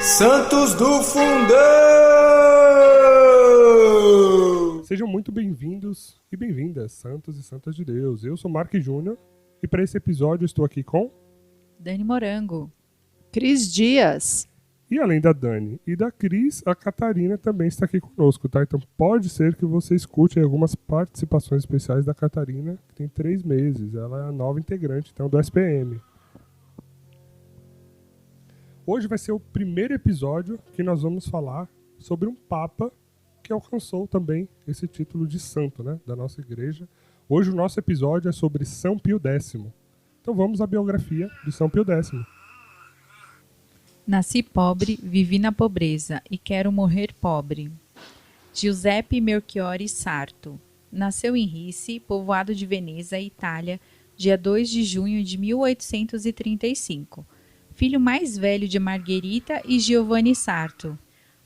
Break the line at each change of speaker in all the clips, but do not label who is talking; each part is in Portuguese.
Santos do Fundão!
Sejam muito bem-vindos e bem-vindas, santos e santas de Deus. Eu sou Mark Júnior e para esse episódio estou aqui com...
Dani Morango.
Cris Dias.
E além da Dani e da Cris, a Catarina também está aqui conosco, tá? Então pode ser que você escute algumas participações especiais da Catarina, que tem 3 meses. Ela é a nova integrante, então, do SPM. Hoje vai ser o primeiro episódio que nós vamos falar sobre um Papa que alcançou também esse título de santo, né, da nossa igreja. Hoje o nosso episódio é sobre São Pio X. Então vamos à biografia de São Pio X.
Nasci pobre, vivi na pobreza e quero morrer pobre. Giuseppe Melchiori Sarto. Nasceu em Rice, povoado de Veneza, Itália, dia 2 de junho de 1835. Filho mais velho de Margherita e Giovanni Sarto.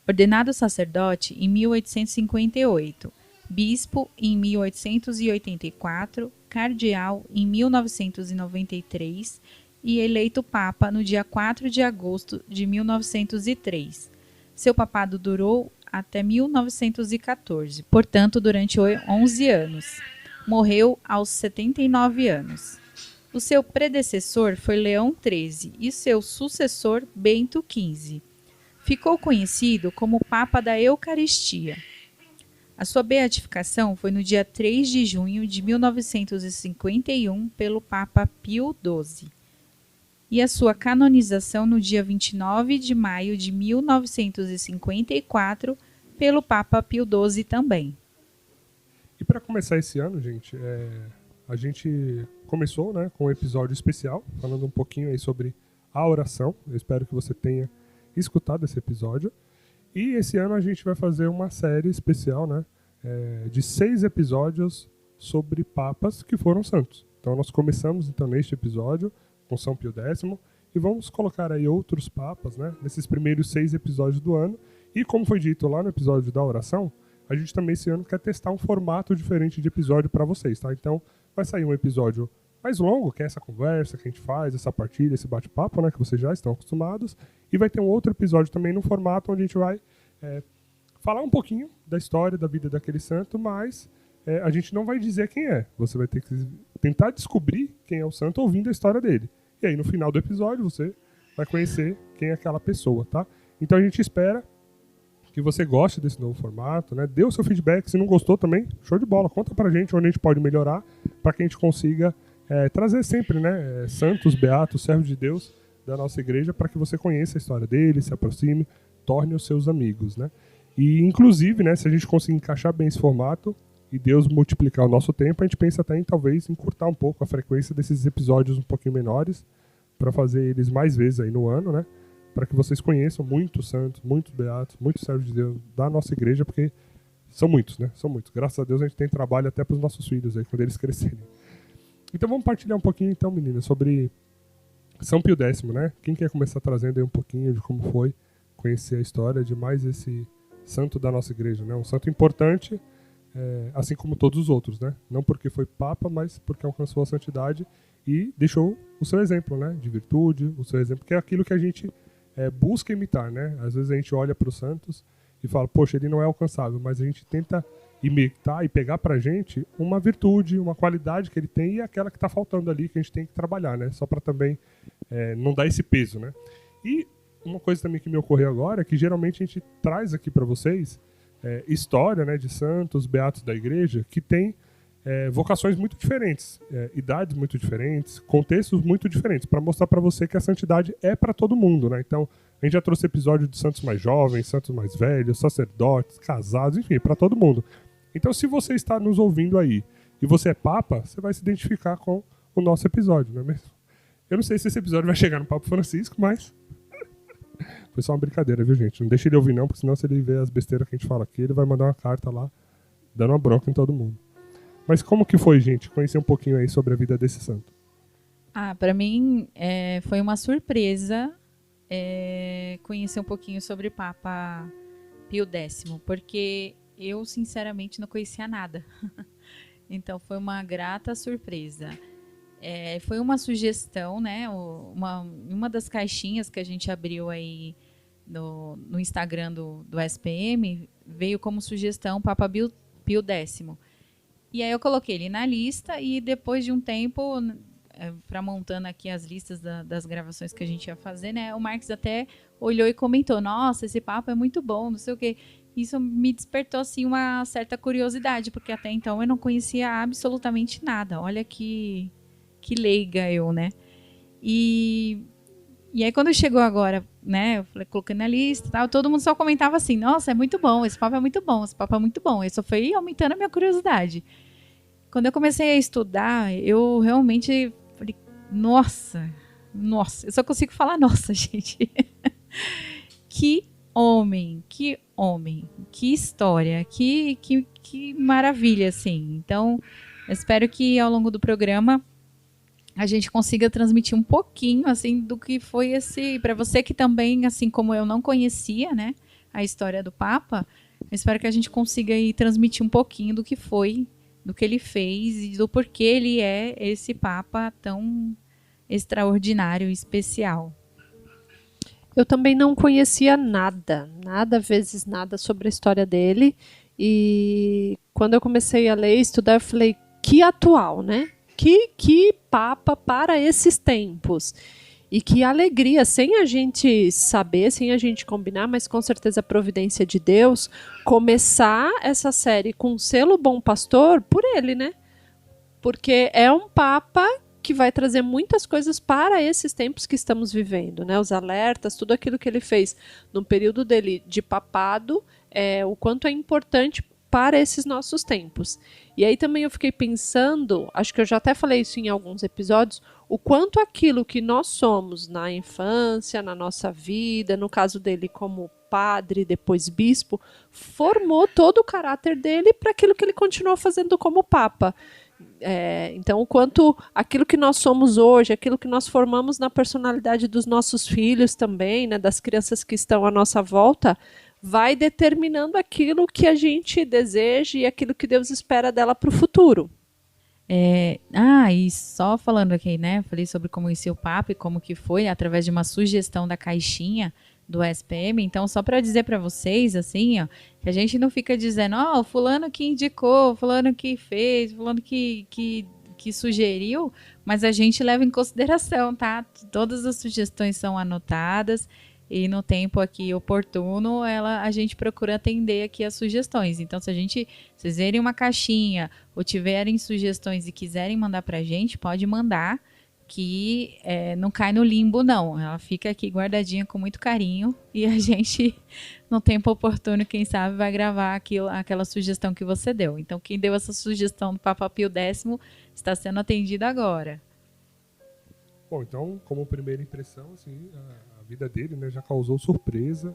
Ordenado sacerdote em 1858, bispo em 1884, cardeal em 1993 e eleito papa no dia 4 de agosto de 1903. Seu papado durou até 1914, portanto durante 11 anos. Morreu aos 79 anos. O seu predecessor foi Leão XIII e seu sucessor Bento XV. Ficou conhecido como Papa da Eucaristia. A sua beatificação foi no dia 3 de junho de 1951 pelo Papa Pio XII. E a sua canonização no dia 29 de maio de 1954 pelo Papa Pio XII também.
E para começar esse ano, gente, a gente começou, né, com um episódio especial, falando um pouquinho aí sobre a oração. Eu espero que você tenha escutado esse episódio. E esse ano a gente vai fazer uma série especial, né, de 6 episódios sobre papas que foram santos. Então nós começamos então neste episódio com São Pio X e vamos colocar aí outros papas, né, nesses primeiros 6 episódios do ano. E como foi dito lá no episódio da oração, a gente também esse ano quer testar um formato diferente de episódio para vocês, tá? Então vai sair um episódio mais longo, que é essa conversa que a gente faz, essa partilha, esse bate-papo, né, que vocês já estão acostumados. E vai ter um outro episódio também no formato onde a gente vai falar um pouquinho da história, da vida daquele santo, mas a gente não vai dizer quem é. Você vai ter que tentar descobrir quem é o santo ouvindo a história dele. E aí no final do episódio você vai conhecer quem é aquela pessoa, tá? Então a gente espera que você goste desse novo formato, né? Dê o seu feedback, se não gostou também, show de bola. Conta pra gente onde a gente pode melhorar para que a gente consiga trazer sempre, né, santos, beatos, servos de Deus da nossa igreja para que você conheça a história dele, se aproxime, torne os seus amigos, né? E inclusive, né, se a gente conseguir encaixar bem esse formato e Deus multiplicar o nosso tempo, a gente pensa até em talvez encurtar um pouco a frequência desses episódios um pouquinho menores para fazer eles mais vezes aí no ano, né? Para que vocês conheçam muitos santos, muitos beatos, muitos servos de Deus da nossa igreja, porque são muitos, né? São muitos. Graças a Deus a gente tem trabalho até para os nossos filhos aí, quando eles crescerem. Então vamos partilhar um pouquinho então, meninas, sobre São Pio X, né? Quem quer começar trazendo aí um pouquinho de como foi conhecer a história de mais esse santo da nossa igreja, né? Um santo importante, assim como todos os outros, né? Não porque foi papa, mas porque alcançou a santidade e deixou o seu exemplo, né? De virtude, o seu exemplo, que é aquilo que a gente busca imitar, né? Às vezes a gente olha para os santos e fala, poxa, ele não é alcançável, mas a gente tenta imitar e pegar pra gente uma virtude, uma qualidade que ele tem e aquela que está faltando ali, que a gente tem que trabalhar, né? Só para também não dar esse peso, né? E uma coisa também que me ocorreu agora é que geralmente a gente traz aqui para vocês história, né, de santos, beatos da igreja, que tem vocações muito diferentes, idades muito diferentes, contextos muito diferentes, para mostrar para você que a santidade é para todo mundo, né? Então, a gente já trouxe episódio de santos mais jovens, santos mais velhos, sacerdotes, casados, enfim, para todo mundo. Então, se você está nos ouvindo aí e você é papa, você vai se identificar com o nosso episódio, não é mesmo? Eu não sei se esse episódio vai chegar no Papa Francisco, mas foi só uma brincadeira, viu, gente? Não deixa ele ouvir não, porque senão se ele ver as besteiras que a gente fala aqui, ele vai mandar uma carta lá, dando uma bronca em todo mundo. Mas como que foi, gente, conhecer um pouquinho aí sobre a vida desse santo?
Para mim foi uma surpresa conhecer um pouquinho sobre o Papa Pio X, porque eu, sinceramente, não conhecia nada. Então, foi uma grata surpresa. Foi uma sugestão, né? Uma das caixinhas que a gente abriu aí no Instagram do SPM, veio como sugestão Papa Pio X. E aí eu coloquei ele na lista e depois de um tempo, para montando aqui as listas das gravações que a gente ia fazer, né, o Marcos até olhou e comentou, nossa, esse papo é muito bom, não sei o quê. Isso me despertou assim, uma certa curiosidade, porque até então eu não conhecia absolutamente nada. Olha que leiga eu, né? E aí quando chegou agora, né, eu falei, coloquei na lista e tal, todo mundo só comentava assim, nossa, é muito bom, esse papo é muito bom, esse papo é muito bom. Isso foi aumentando a minha curiosidade. Quando eu comecei a estudar, eu realmente falei, nossa, eu só consigo falar nossa, gente. Que homem, que história, que maravilha, assim. Então, eu espero que ao longo do programa a gente consiga transmitir um pouquinho, assim, do que foi esse... Para você que também, assim como eu, não conhecia, né, a história do Papa, eu espero que a gente consiga aí transmitir um pouquinho do que foi, do que ele fez e do porquê ele é esse Papa tão extraordinário e especial.
Eu também não conhecia nada vezes nada sobre a história dele. E quando eu comecei a ler e estudar, eu falei, que atual, né? Que Papa para esses tempos. E que alegria, sem a gente saber, sem a gente combinar, mas com certeza a providência de Deus, começar essa série com o selo Bom Pastor por ele, né? Porque é um Papa que vai trazer muitas coisas para esses tempos que estamos vivendo, né? Os alertas, tudo aquilo que ele fez no período dele de papado, o quanto é importante para esses nossos tempos. E aí também eu fiquei pensando, acho que eu já até falei isso em alguns episódios, o quanto aquilo que nós somos na infância, na nossa vida, no caso dele como padre, depois bispo, formou todo o caráter dele para aquilo que ele continuou fazendo como papa. Então, o quanto aquilo que nós somos hoje, aquilo que nós formamos na personalidade dos nossos filhos também, né, das crianças que estão à nossa volta, vai determinando aquilo que a gente deseja e aquilo que Deus espera dela para o futuro.
E só falando aqui, né, falei sobre como conhecer o Papa e como que foi, através de uma sugestão da caixinha do SPM, então só para dizer para vocês, assim, ó, que a gente não fica dizendo, fulano que indicou, fulano que fez, fulano que sugeriu, mas a gente leva em consideração, tá? Todas as sugestões são anotadas e no tempo aqui oportuno, a gente procura atender aqui as sugestões. Então, se vocês verem uma caixinha ou tiverem sugestões e quiserem mandar pra gente, pode mandar, que não cai no limbo, não. Ela fica aqui guardadinha com muito carinho e a gente, no tempo oportuno, quem sabe, vai gravar aquela sugestão que você deu. Então, quem deu essa sugestão do Papa Pio X está sendo atendido agora.
Bom, então, como primeira impressão, assim, a vida dele, né, já causou surpresa.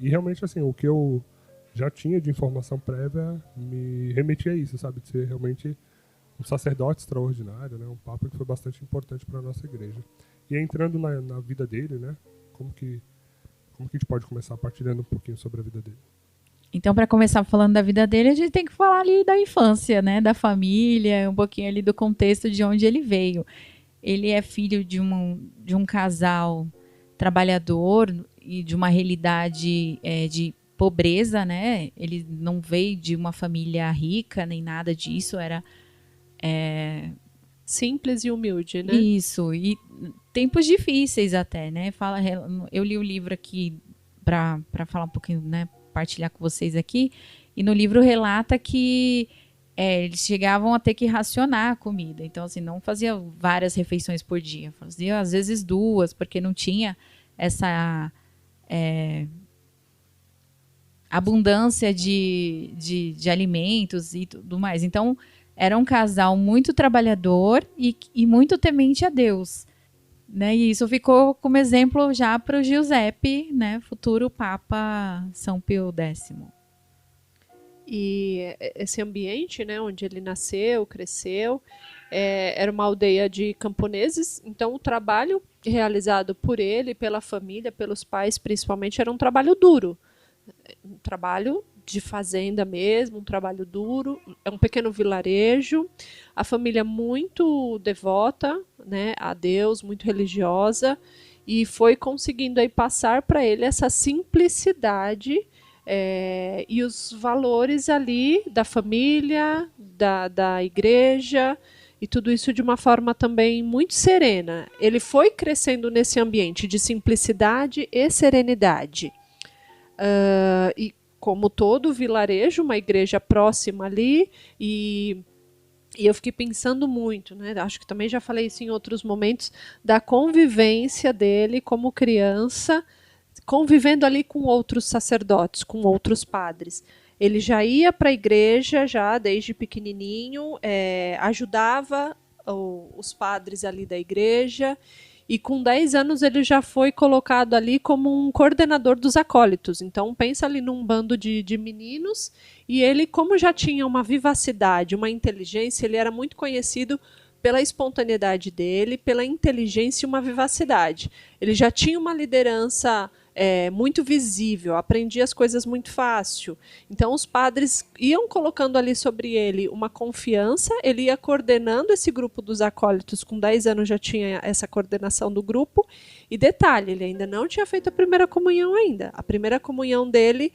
E realmente, assim, o que eu já tinha de informação prévia me remetia a isso, sabe? De ser realmente um sacerdote extraordinário, né? Um papa que foi bastante importante para a nossa igreja. E entrando na vida dele, né? Como que a gente pode começar partilhando um pouquinho sobre a vida dele?
Então, para começar falando da vida dele, a gente tem que falar ali da infância, né? Da família, um pouquinho ali do contexto de onde ele veio. Ele é filho de um casal trabalhador e de uma realidade de pobreza, né? Ele não veio de uma família rica, nem nada disso, era...
simples e humilde, né?
Isso, e tempos difíceis até, né? Eu li o livro aqui para falar um pouquinho, né? Partilhar com vocês aqui, e no livro relata que eles chegavam a ter que racionar a comida, então assim, não fazia várias refeições por dia, fazia às vezes 2, porque não tinha essa abundância de alimentos e tudo mais. Então, era um casal muito trabalhador e muito temente a Deus, né? E isso ficou como exemplo já para o Giuseppe, né? Futuro Papa São Pio X.
E esse ambiente, né, onde ele nasceu, cresceu, era uma aldeia de camponeses, então o trabalho realizado por ele, pela família, pelos pais principalmente, era um trabalho duro. Um trabalho de fazenda mesmo, um trabalho duro, é um pequeno vilarejo, a família muito devota, né, a Deus, muito religiosa, e foi conseguindo aí passar para ele essa simplicidade e os valores ali da família, da igreja, e tudo isso de uma forma também muito serena. Ele foi crescendo nesse ambiente de simplicidade e serenidade. E como todo vilarejo, uma igreja próxima ali, e eu fiquei pensando muito, né? Acho que também já falei isso em outros momentos, da convivência dele como criança, convivendo ali com outros sacerdotes, com outros padres. Ele já ia para a igreja, já desde pequenininho, ajudava os padres ali da igreja, e com 10 anos ele já foi colocado ali como um coordenador dos acólitos. Então pensa ali num bando de meninos, e ele, como já tinha uma vivacidade, uma inteligência, ele era muito conhecido pela espontaneidade dele, pela inteligência e uma vivacidade. Ele já tinha uma liderança muito visível, aprendia as coisas muito fácil. Então os padres iam colocando ali sobre ele uma confiança, ele ia coordenando esse grupo dos acólitos, com 10 anos já tinha essa coordenação do grupo, e detalhe, ele ainda não tinha feito a primeira comunhão ainda. A primeira comunhão dele,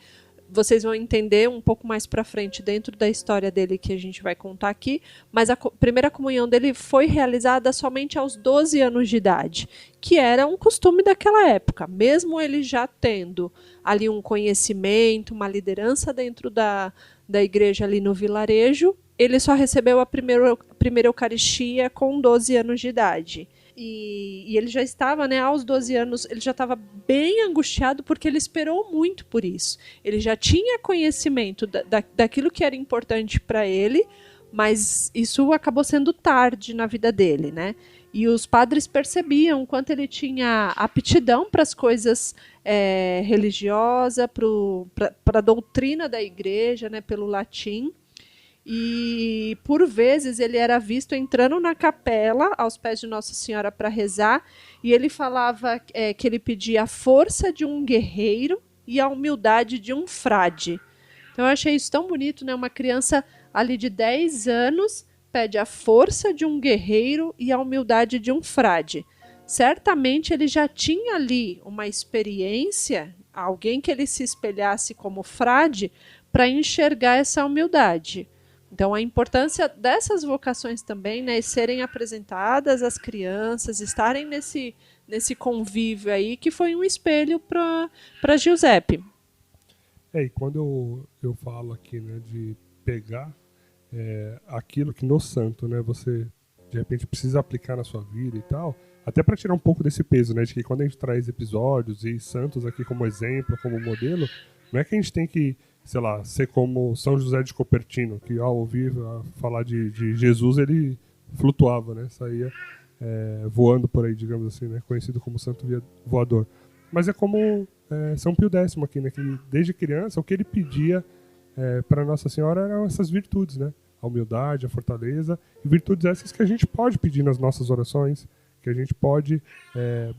vocês vão entender um pouco mais para frente dentro da história dele que a gente vai contar aqui, mas a primeira comunhão dele foi realizada somente aos 12 anos de idade, que era um costume daquela época, mesmo ele já tendo ali um conhecimento, uma liderança dentro da igreja ali no vilarejo, ele só recebeu a primeira Eucaristia com 12 anos de idade. E ele já estava, né, aos 12 anos, ele já estava bem angustiado porque ele esperou muito por isso. Ele já tinha conhecimento daquilo que era importante para ele, mas isso acabou sendo tarde na vida dele, né? E os padres percebiam o quanto ele tinha aptidão para as coisas religiosas, para a doutrina da igreja, né, pelo latim. E, por vezes, ele era visto entrando na capela, aos pés de Nossa Senhora, para rezar, e ele falava que ele pedia a força de um guerreiro e a humildade de um frade. Então, eu achei isso tão bonito, né? Uma criança ali de 10 anos pede a força de um guerreiro e a humildade de um frade. Certamente, ele já tinha ali uma experiência, alguém que ele se espelhasse como frade, para enxergar essa humildade. Então, a importância dessas vocações também, né, serem apresentadas às crianças, estarem nesse convívio aí, que foi um espelho para Giuseppe.
E quando eu falo aqui, né, de pegar aquilo que no santo, né, você de repente precisa aplicar na sua vida e tal, até para tirar um pouco desse peso, né, de que quando a gente traz episódios e santos aqui como exemplo, como modelo, não é que a gente tem que, sei lá, ser como São José de Copertino, que ao ouvir falar de Jesus, ele flutuava, né? Saía voando por aí, digamos assim, né? Conhecido como santo voador. Mas é como São Pio X aqui, né? Que desde criança, o que ele pedia para Nossa Senhora eram essas virtudes, né? A humildade, a fortaleza, e virtudes essas que a gente pode pedir nas nossas orações, que a gente pode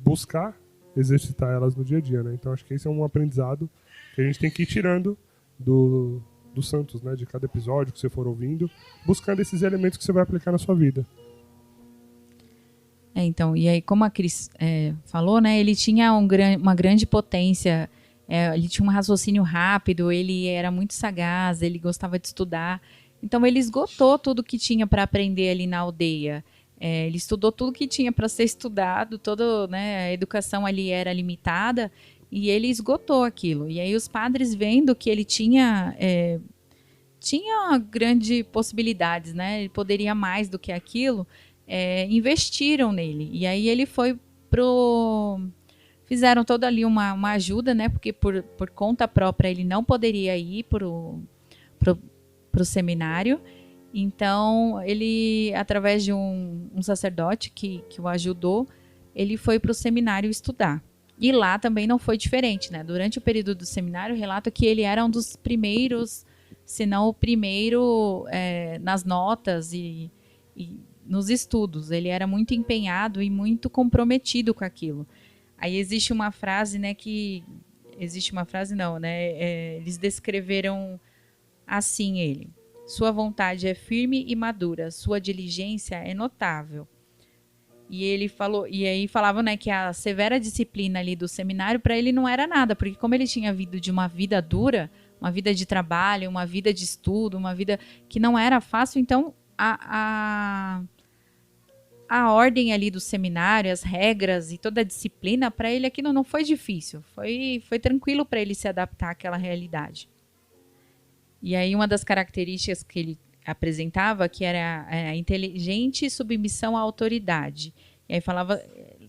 buscar exercitar elas no dia a dia, né? Então acho que esse é um aprendizado que a gente tem que ir tirando dos santos, né? De cada episódio que você for ouvindo, buscando esses elementos que você vai aplicar na sua vida.
Então, e aí como a Cris falou, né? Ele tinha uma grande potência, ele tinha um raciocínio rápido, ele era muito sagaz, ele gostava de estudar. Então ele esgotou tudo que tinha para aprender ali na aldeia. Ele estudou tudo que tinha para ser estudado, né, a educação ali era limitada, e ele esgotou aquilo. E aí os padres, vendo que ele tinha grandes possibilidades, né, ele poderia mais do que aquilo, investiram nele. E aí ele foi fizeram toda ali uma ajuda, né, porque por conta própria ele não poderia ir pro seminário. Então, ele, através de um sacerdote que o ajudou, ele foi para o seminário estudar. E lá também não foi diferente, né? Durante o período do seminário, relata que ele era um dos primeiros, se não o primeiro, nas notas e nos estudos. Ele era muito empenhado e muito comprometido com aquilo. Aí existe uma frase, né, eles descreveram assim ele: sua vontade é firme e madura, sua diligência é notável. E ele falou, e aí falavam, né, que a severa disciplina ali do seminário para ele não era nada, porque como ele tinha vindo de uma vida dura, uma vida de trabalho, uma vida de estudo, uma vida que não era fácil, então a ordem ali do seminário, as regras e toda a disciplina, para ele aquilo não foi difícil, foi tranquilo para ele se adaptar àquela realidade. E aí uma das características que ele apresentava, que era a inteligente submissão à autoridade. E aí falava,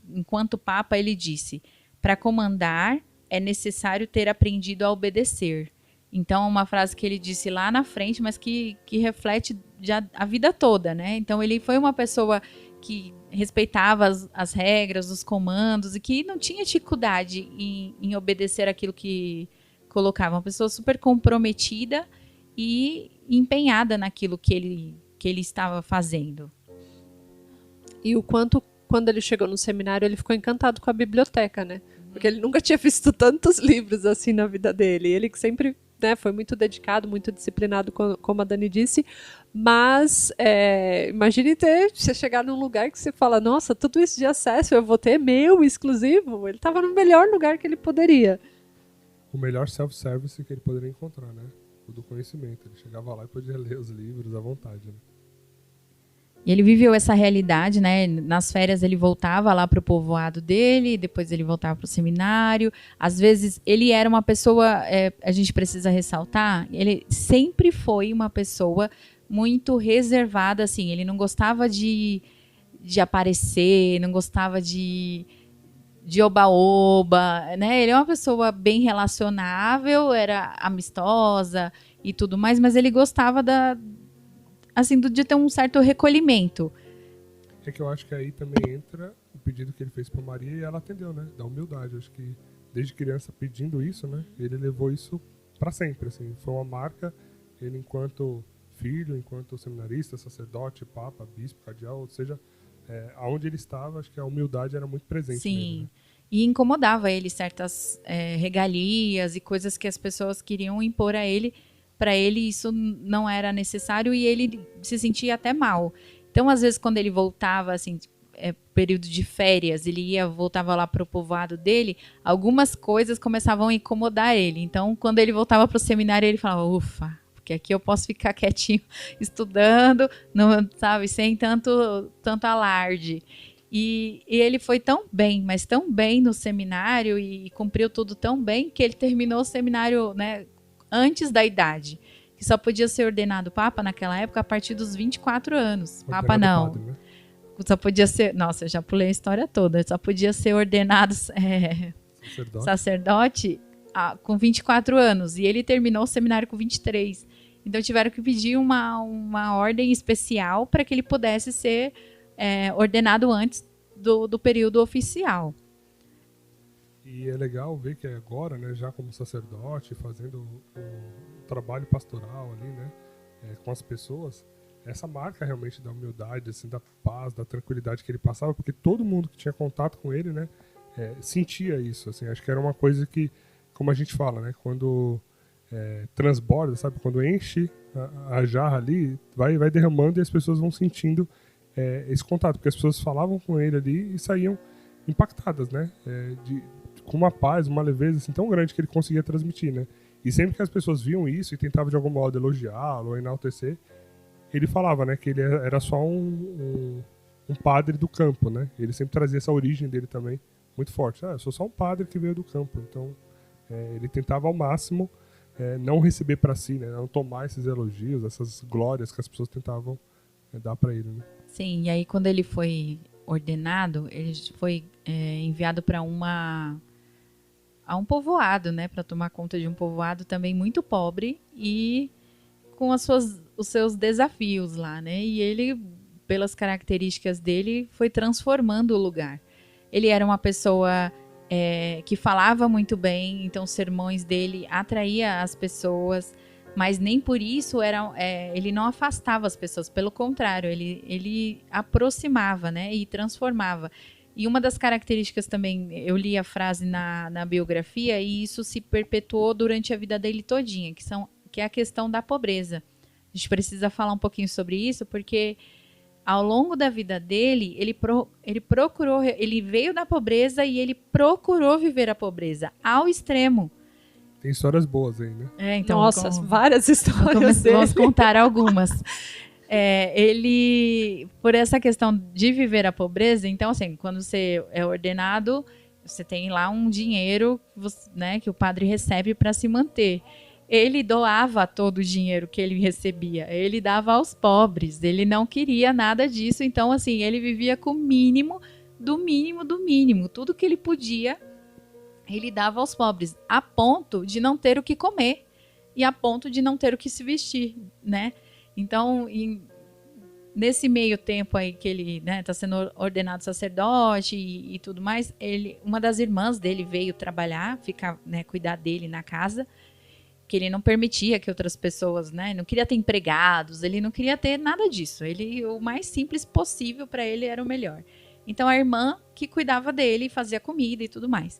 enquanto Papa, ele disse, para comandar é necessário ter aprendido a obedecer. Então, uma frase que ele disse lá na frente, mas que reflete já a vida toda, né? Então, ele foi uma pessoa que respeitava as regras, os comandos, e que não tinha dificuldade em obedecer aquilo que colocava. Uma pessoa super comprometida e empenhada naquilo que ele estava fazendo.
E o quanto, quando ele chegou no seminário, ele ficou encantado com a biblioteca, né? Porque ele nunca tinha visto tantos livros assim na vida dele. Ele que sempre, né, foi muito dedicado, muito disciplinado, como a Dani disse. Mas imagine você chegar num lugar que você fala, nossa, tudo isso de acesso eu vou ter meu, exclusivo. Ele estava no melhor lugar que ele poderia.
O melhor self-service que ele poderia encontrar, né? O do conhecimento. Ele chegava lá e podia ler os livros à vontade, né?
E ele viveu essa realidade, né? Nas férias ele voltava lá para o povoado dele, depois ele voltava para o seminário. Às vezes ele era uma pessoa, a gente precisa ressaltar, ele sempre foi uma pessoa muito reservada, assim. Ele não gostava de aparecer, não gostava de oba-oba, né? Ele é uma pessoa bem relacionável, era amistosa e tudo mais, mas ele gostava de ter um certo recolhimento.
É que eu acho que aí também entra o pedido que ele fez para Maria e ela atendeu, né? Da humildade. Eu acho que desde criança pedindo isso, né? Ele levou isso para sempre, assim. Foi uma marca, ele enquanto filho, enquanto seminarista, sacerdote, papa, bispo, cardeal, ou seja, aonde ele estava, acho que a humildade era muito presente.
Sim.
Nele, né?
E incomodava ele certas regalias e coisas que as pessoas queriam impor a ele. Para ele isso não era necessário e ele se sentia até mal. Então, às vezes, quando ele voltava, assim, período de férias, voltava lá para o povoado dele, algumas coisas começavam a incomodar ele. Então, quando ele voltava para o seminário, ele falava, ufa, porque aqui eu posso ficar quietinho estudando, não, sabe, sem tanto alarde. E ele foi tão bem, mas tão bem no seminário e cumpriu tudo tão bem que ele terminou o seminário, né, antes da idade, que só podia ser ordenado papa naquela época a partir dos 24 anos. Papa não.
Padre, né?
Só podia ser... Nossa, eu já pulei a história toda. Só podia ser ordenado sacerdote com 24 anos. E ele terminou o seminário com 23. Então tiveram que pedir uma ordem especial para que ele pudesse ser ordenado antes do período oficial.
E é legal ver que agora, né, já como sacerdote, fazendo o trabalho pastoral ali, né, com as pessoas, essa marca realmente da humildade, assim, da paz, da tranquilidade que ele passava, porque todo mundo que tinha contato com ele, né, sentia isso, assim. Acho que era uma coisa que, como a gente fala, né, quando transborda, sabe, quando enche a jarra ali, vai derramando e as pessoas vão sentindo esse contato, porque as pessoas falavam com ele ali e saíam impactadas, né, com uma paz, uma leveza assim, tão grande que ele conseguia transmitir, né? E sempre que as pessoas viam isso e tentavam de algum modo elogiá-lo ou enaltecer, ele falava, né, que ele era só um padre do campo, né? Ele sempre trazia essa origem dele também muito forte. Eu sou só um padre que veio do campo. Então, ele tentava ao máximo não receber para si, né? Não tomar esses elogios, essas glórias que as pessoas tentavam dar para ele, né?
Sim, e aí quando ele foi ordenado, ele foi enviado para um povoado, né, para tomar conta de um povoado também muito pobre e com os seus desafios lá, né? E ele, pelas características dele, foi transformando o lugar. Ele era uma pessoa que falava muito bem, então os sermões dele atraía as pessoas, mas nem por isso ele não afastava as pessoas, pelo contrário, ele aproximava, né, e transformava. E uma das características também, eu li a frase na biografia, e isso se perpetuou durante a vida dele todinha, que é a questão da pobreza. A gente precisa falar um pouquinho sobre isso, porque ao longo da vida dele, ele procurou, ele veio da pobreza e ele procurou viver a pobreza ao extremo.
Tem histórias boas aí, né?
Então,
Nossa, várias histórias dele.
Vamos contar algumas. Ele, por essa questão de viver a pobreza, então assim, quando você é ordenado, você tem lá um dinheiro, né, que o padre recebe para se manter. Ele doava todo o dinheiro que ele recebia, ele dava aos pobres, ele não queria nada disso, então assim, ele vivia com o mínimo, do mínimo, do mínimo, tudo que ele podia, ele dava aos pobres, a ponto de não ter o que comer e a ponto de não ter o que se vestir, né? Então, nesse meio tempo aí que ele está sendo ordenado sacerdote e tudo mais, uma das irmãs dele veio trabalhar, ficar, né, cuidar dele na casa, que ele não permitia que outras pessoas, né, não queria ter empregados, ele não queria ter nada disso. O mais simples possível para ele era o melhor. Então a irmã que cuidava dele, fazia comida e tudo mais.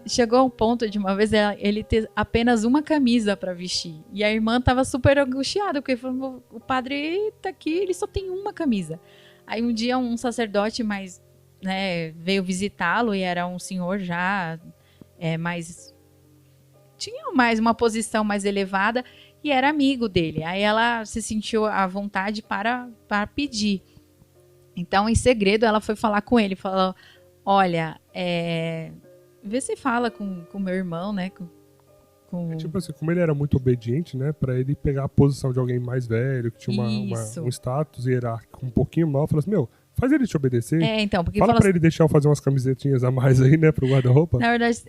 Chegou ao ponto de uma vez ele ter apenas uma camisa para vestir. E a irmã estava super angustiada, porque falou, o padre está aqui, ele só tem uma camisa. Aí um dia um sacerdote veio visitá-lo e era um senhor já tinha mais uma posição mais elevada e era amigo dele. Aí ela se sentiu à vontade para pedir. Então, em segredo, ela foi falar com ele, falou, olha, vê se fala com meu irmão, né?
Tipo assim, como ele era muito obediente, né? Pra ele pegar a posição de alguém mais velho, que tinha um status hierárquico um pouquinho mal, falou assim, faz ele te obedecer.
Então, porque
fala pra ele deixar eu fazer umas camisetinhas a mais aí, né, pro guarda-roupa.
Na verdade,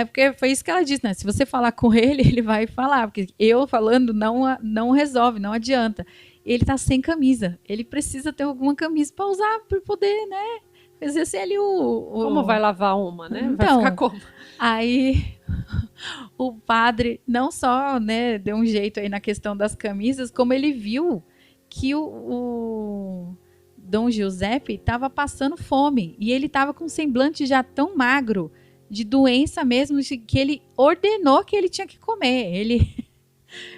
porque foi isso que ela disse, né? Se você falar com ele, ele vai falar, porque eu falando não resolve, não adianta. Ele tá sem camisa, ele precisa ter alguma camisa pra usar, pra poder, né? Exercer ali
Como vai lavar uma, né?
Então,
vai ficar como?
Aí o padre não só, né, deu um jeito aí na questão das camisas, como ele viu que o Dom Giuseppe estava passando fome e ele estava com um semblante já tão magro, de doença mesmo, que ele ordenou que ele tinha que comer.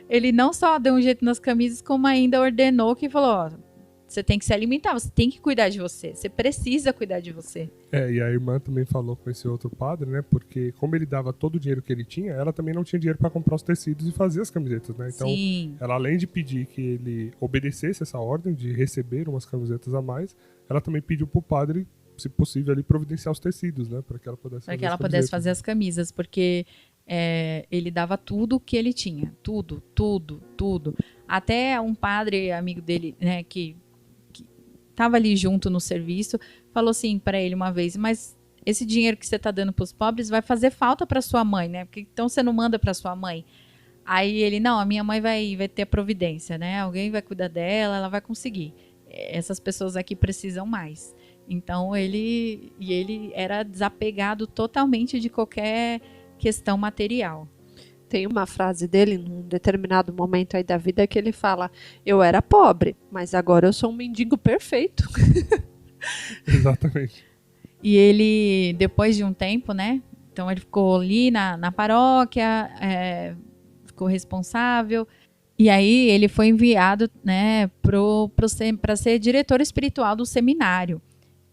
Ele não só deu um jeito nas camisas, como ainda ordenou que falou, você tem que se alimentar, você tem que cuidar de você, você precisa cuidar de você.
E a irmã também falou com esse outro padre, né, porque como ele dava todo o dinheiro que ele tinha, ela também não tinha dinheiro para comprar os tecidos e fazer as camisetas, né, então
Sim.
Ela, além de pedir que ele obedecesse essa ordem de receber umas camisetas a mais, ela também pediu pro padre, se possível, ali providenciar os tecidos, né, para que ela pudesse
fazer as camisas, porque ele dava tudo o que ele tinha, tudo. Até um padre amigo dele, né, que estava ali junto no serviço, falou assim para ele uma vez, mas esse dinheiro que você está dando para os pobres vai fazer falta para sua mãe, né? Porque, então você não manda para sua mãe. Aí ele, não, a minha mãe vai ter a providência, né? Alguém vai cuidar dela, ela vai conseguir. Essas pessoas aqui precisam mais. Então ele era desapegado totalmente de qualquer questão material.
Tem uma frase dele, num determinado momento aí da vida, que ele fala, eu era pobre, mas agora eu sou um mendigo perfeito.
Exatamente.
E ele, depois de um tempo, né? Então ele ficou ali na paróquia, ficou responsável. E aí ele foi enviado, né, para ser diretor espiritual do seminário.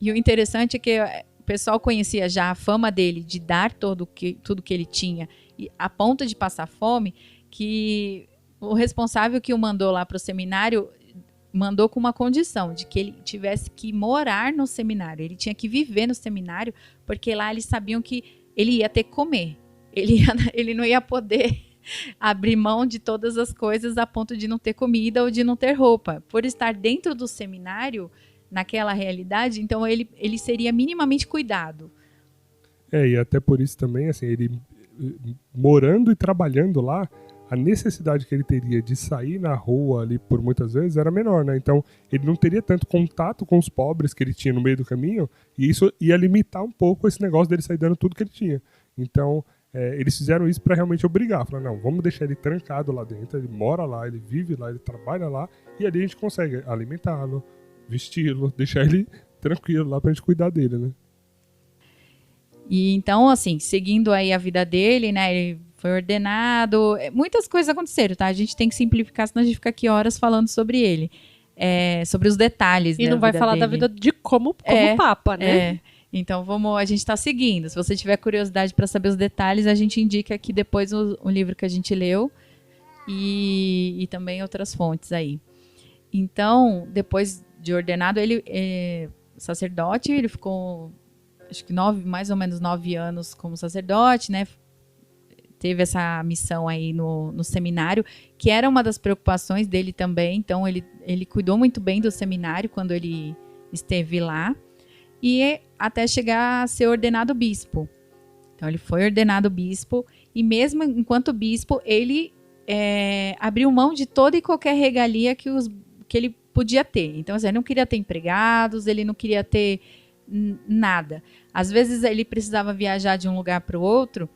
E o interessante é que o pessoal conhecia já a fama dele de dar tudo que ele tinha, e a ponto de passar fome, que o responsável que o mandou lá para o seminário mandou com uma condição de que ele tivesse que morar no seminário, ele tinha que viver no seminário, porque lá eles sabiam que ele ia ter que comer, ele não ia poder abrir mão de todas as coisas a ponto de não ter comida ou de não ter roupa. Por estar dentro do seminário, naquela realidade, então ele seria minimamente cuidado.
E até por isso também, assim, ele morando e trabalhando lá, a necessidade que ele teria de sair na rua ali por muitas vezes era menor, né? Então ele não teria tanto contato com os pobres que ele tinha no meio do caminho, e isso ia limitar um pouco esse negócio dele sair dando tudo que ele tinha. Então eles fizeram isso para realmente obrigar, falaram, não, vamos deixar ele trancado lá dentro, ele mora lá, ele vive lá, ele trabalha lá, e ali a gente consegue alimentá-lo, vesti-lo, deixar ele tranquilo lá pra gente cuidar dele, né?
E então, assim, seguindo aí a vida dele, né, ele foi ordenado, muitas coisas aconteceram, tá? A gente tem que simplificar, senão a gente fica aqui horas falando sobre ele. sobre os detalhes.
E não vai falar da vida de como Papa, né?
Então a gente está seguindo. Se você tiver curiosidade para saber os detalhes, a gente indica aqui depois o livro que a gente leu e também outras fontes aí. Então, depois de ordenado, ele sacerdote, ele ficou acho que mais ou menos 9 anos como sacerdote, né? Teve essa missão aí no seminário, que era uma das preocupações dele também. Então, ele cuidou muito bem do seminário quando ele esteve lá. E até chegar a ser ordenado bispo. Então, ele foi ordenado bispo. E mesmo enquanto bispo, ele abriu mão de toda e qualquer regalia que ele podia ter. Então, assim, ele não queria ter empregados, ele não queria ter nada. Às vezes, ele precisava viajar de um lugar para o outro.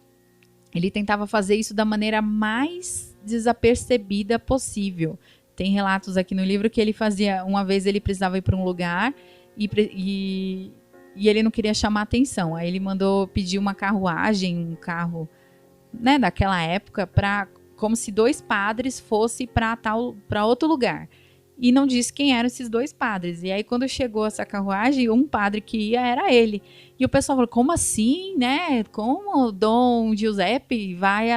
Ele tentava fazer isso da maneira mais desapercebida possível. Tem relatos aqui no livro que ele fazia... Uma vez ele precisava ir para um lugar e ele não queria chamar atenção. Aí ele mandou pedir uma carruagem, um carro, né, daquela época, como se 2 padres fossem para outro lugar. E não disse quem eram esses 2 padres. E aí, quando chegou essa carruagem, um padre que ia era ele. E o pessoal falou, como assim, né? Como Dom Giuseppe vai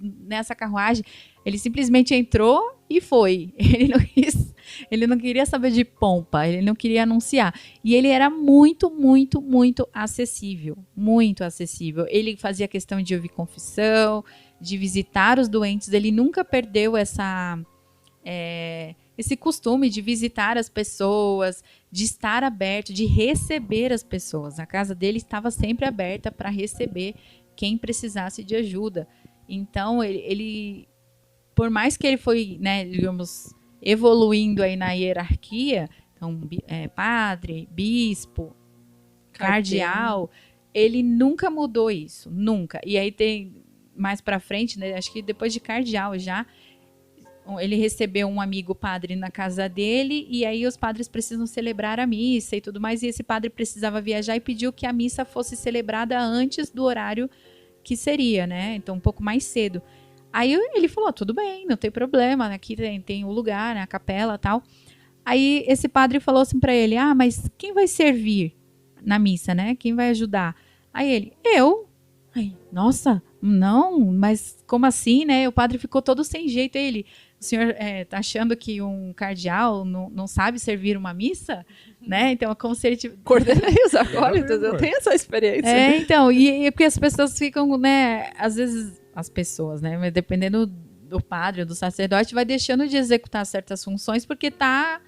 nessa carruagem? Ele simplesmente entrou e foi. Ele não queria saber de pompa, ele não queria anunciar. E ele era muito, muito, muito acessível. Muito acessível. Ele fazia questão de ouvir confissão, de visitar os doentes. Ele nunca perdeu esse costume de visitar as pessoas, de estar aberto, de receber as pessoas. A casa dele estava sempre aberta para receber quem precisasse de ajuda. Então, ele por mais que ele foi, né, digamos, evoluindo aí na hierarquia, então, padre, bispo, cardeal, ele nunca mudou isso, nunca. E aí tem mais para frente, né, acho que depois de cardeal já, ele recebeu um amigo padre na casa dele, e aí os padres precisam celebrar a missa e tudo mais, e esse padre precisava viajar e pediu que a missa fosse celebrada antes do horário que seria, né? Então, um pouco mais cedo. Aí ele falou, tudo bem, não tem problema, aqui tem o lugar, né, a capela e tal. Aí esse padre falou assim para ele, mas quem vai servir na missa, né? Quem vai ajudar? Aí ele, eu? Aí, nossa, não, mas como assim, né? O padre ficou todo sem jeito. Aí ele, o senhor tá achando que um cardeal não sabe servir uma missa? Né? Então é como se ele
coordenei os acólitos, eu tenho essa experiência.
Então, e porque as pessoas ficam, né, às vezes as pessoas, né, mas dependendo do padre ou do sacerdote, vai deixando de executar certas funções porque tá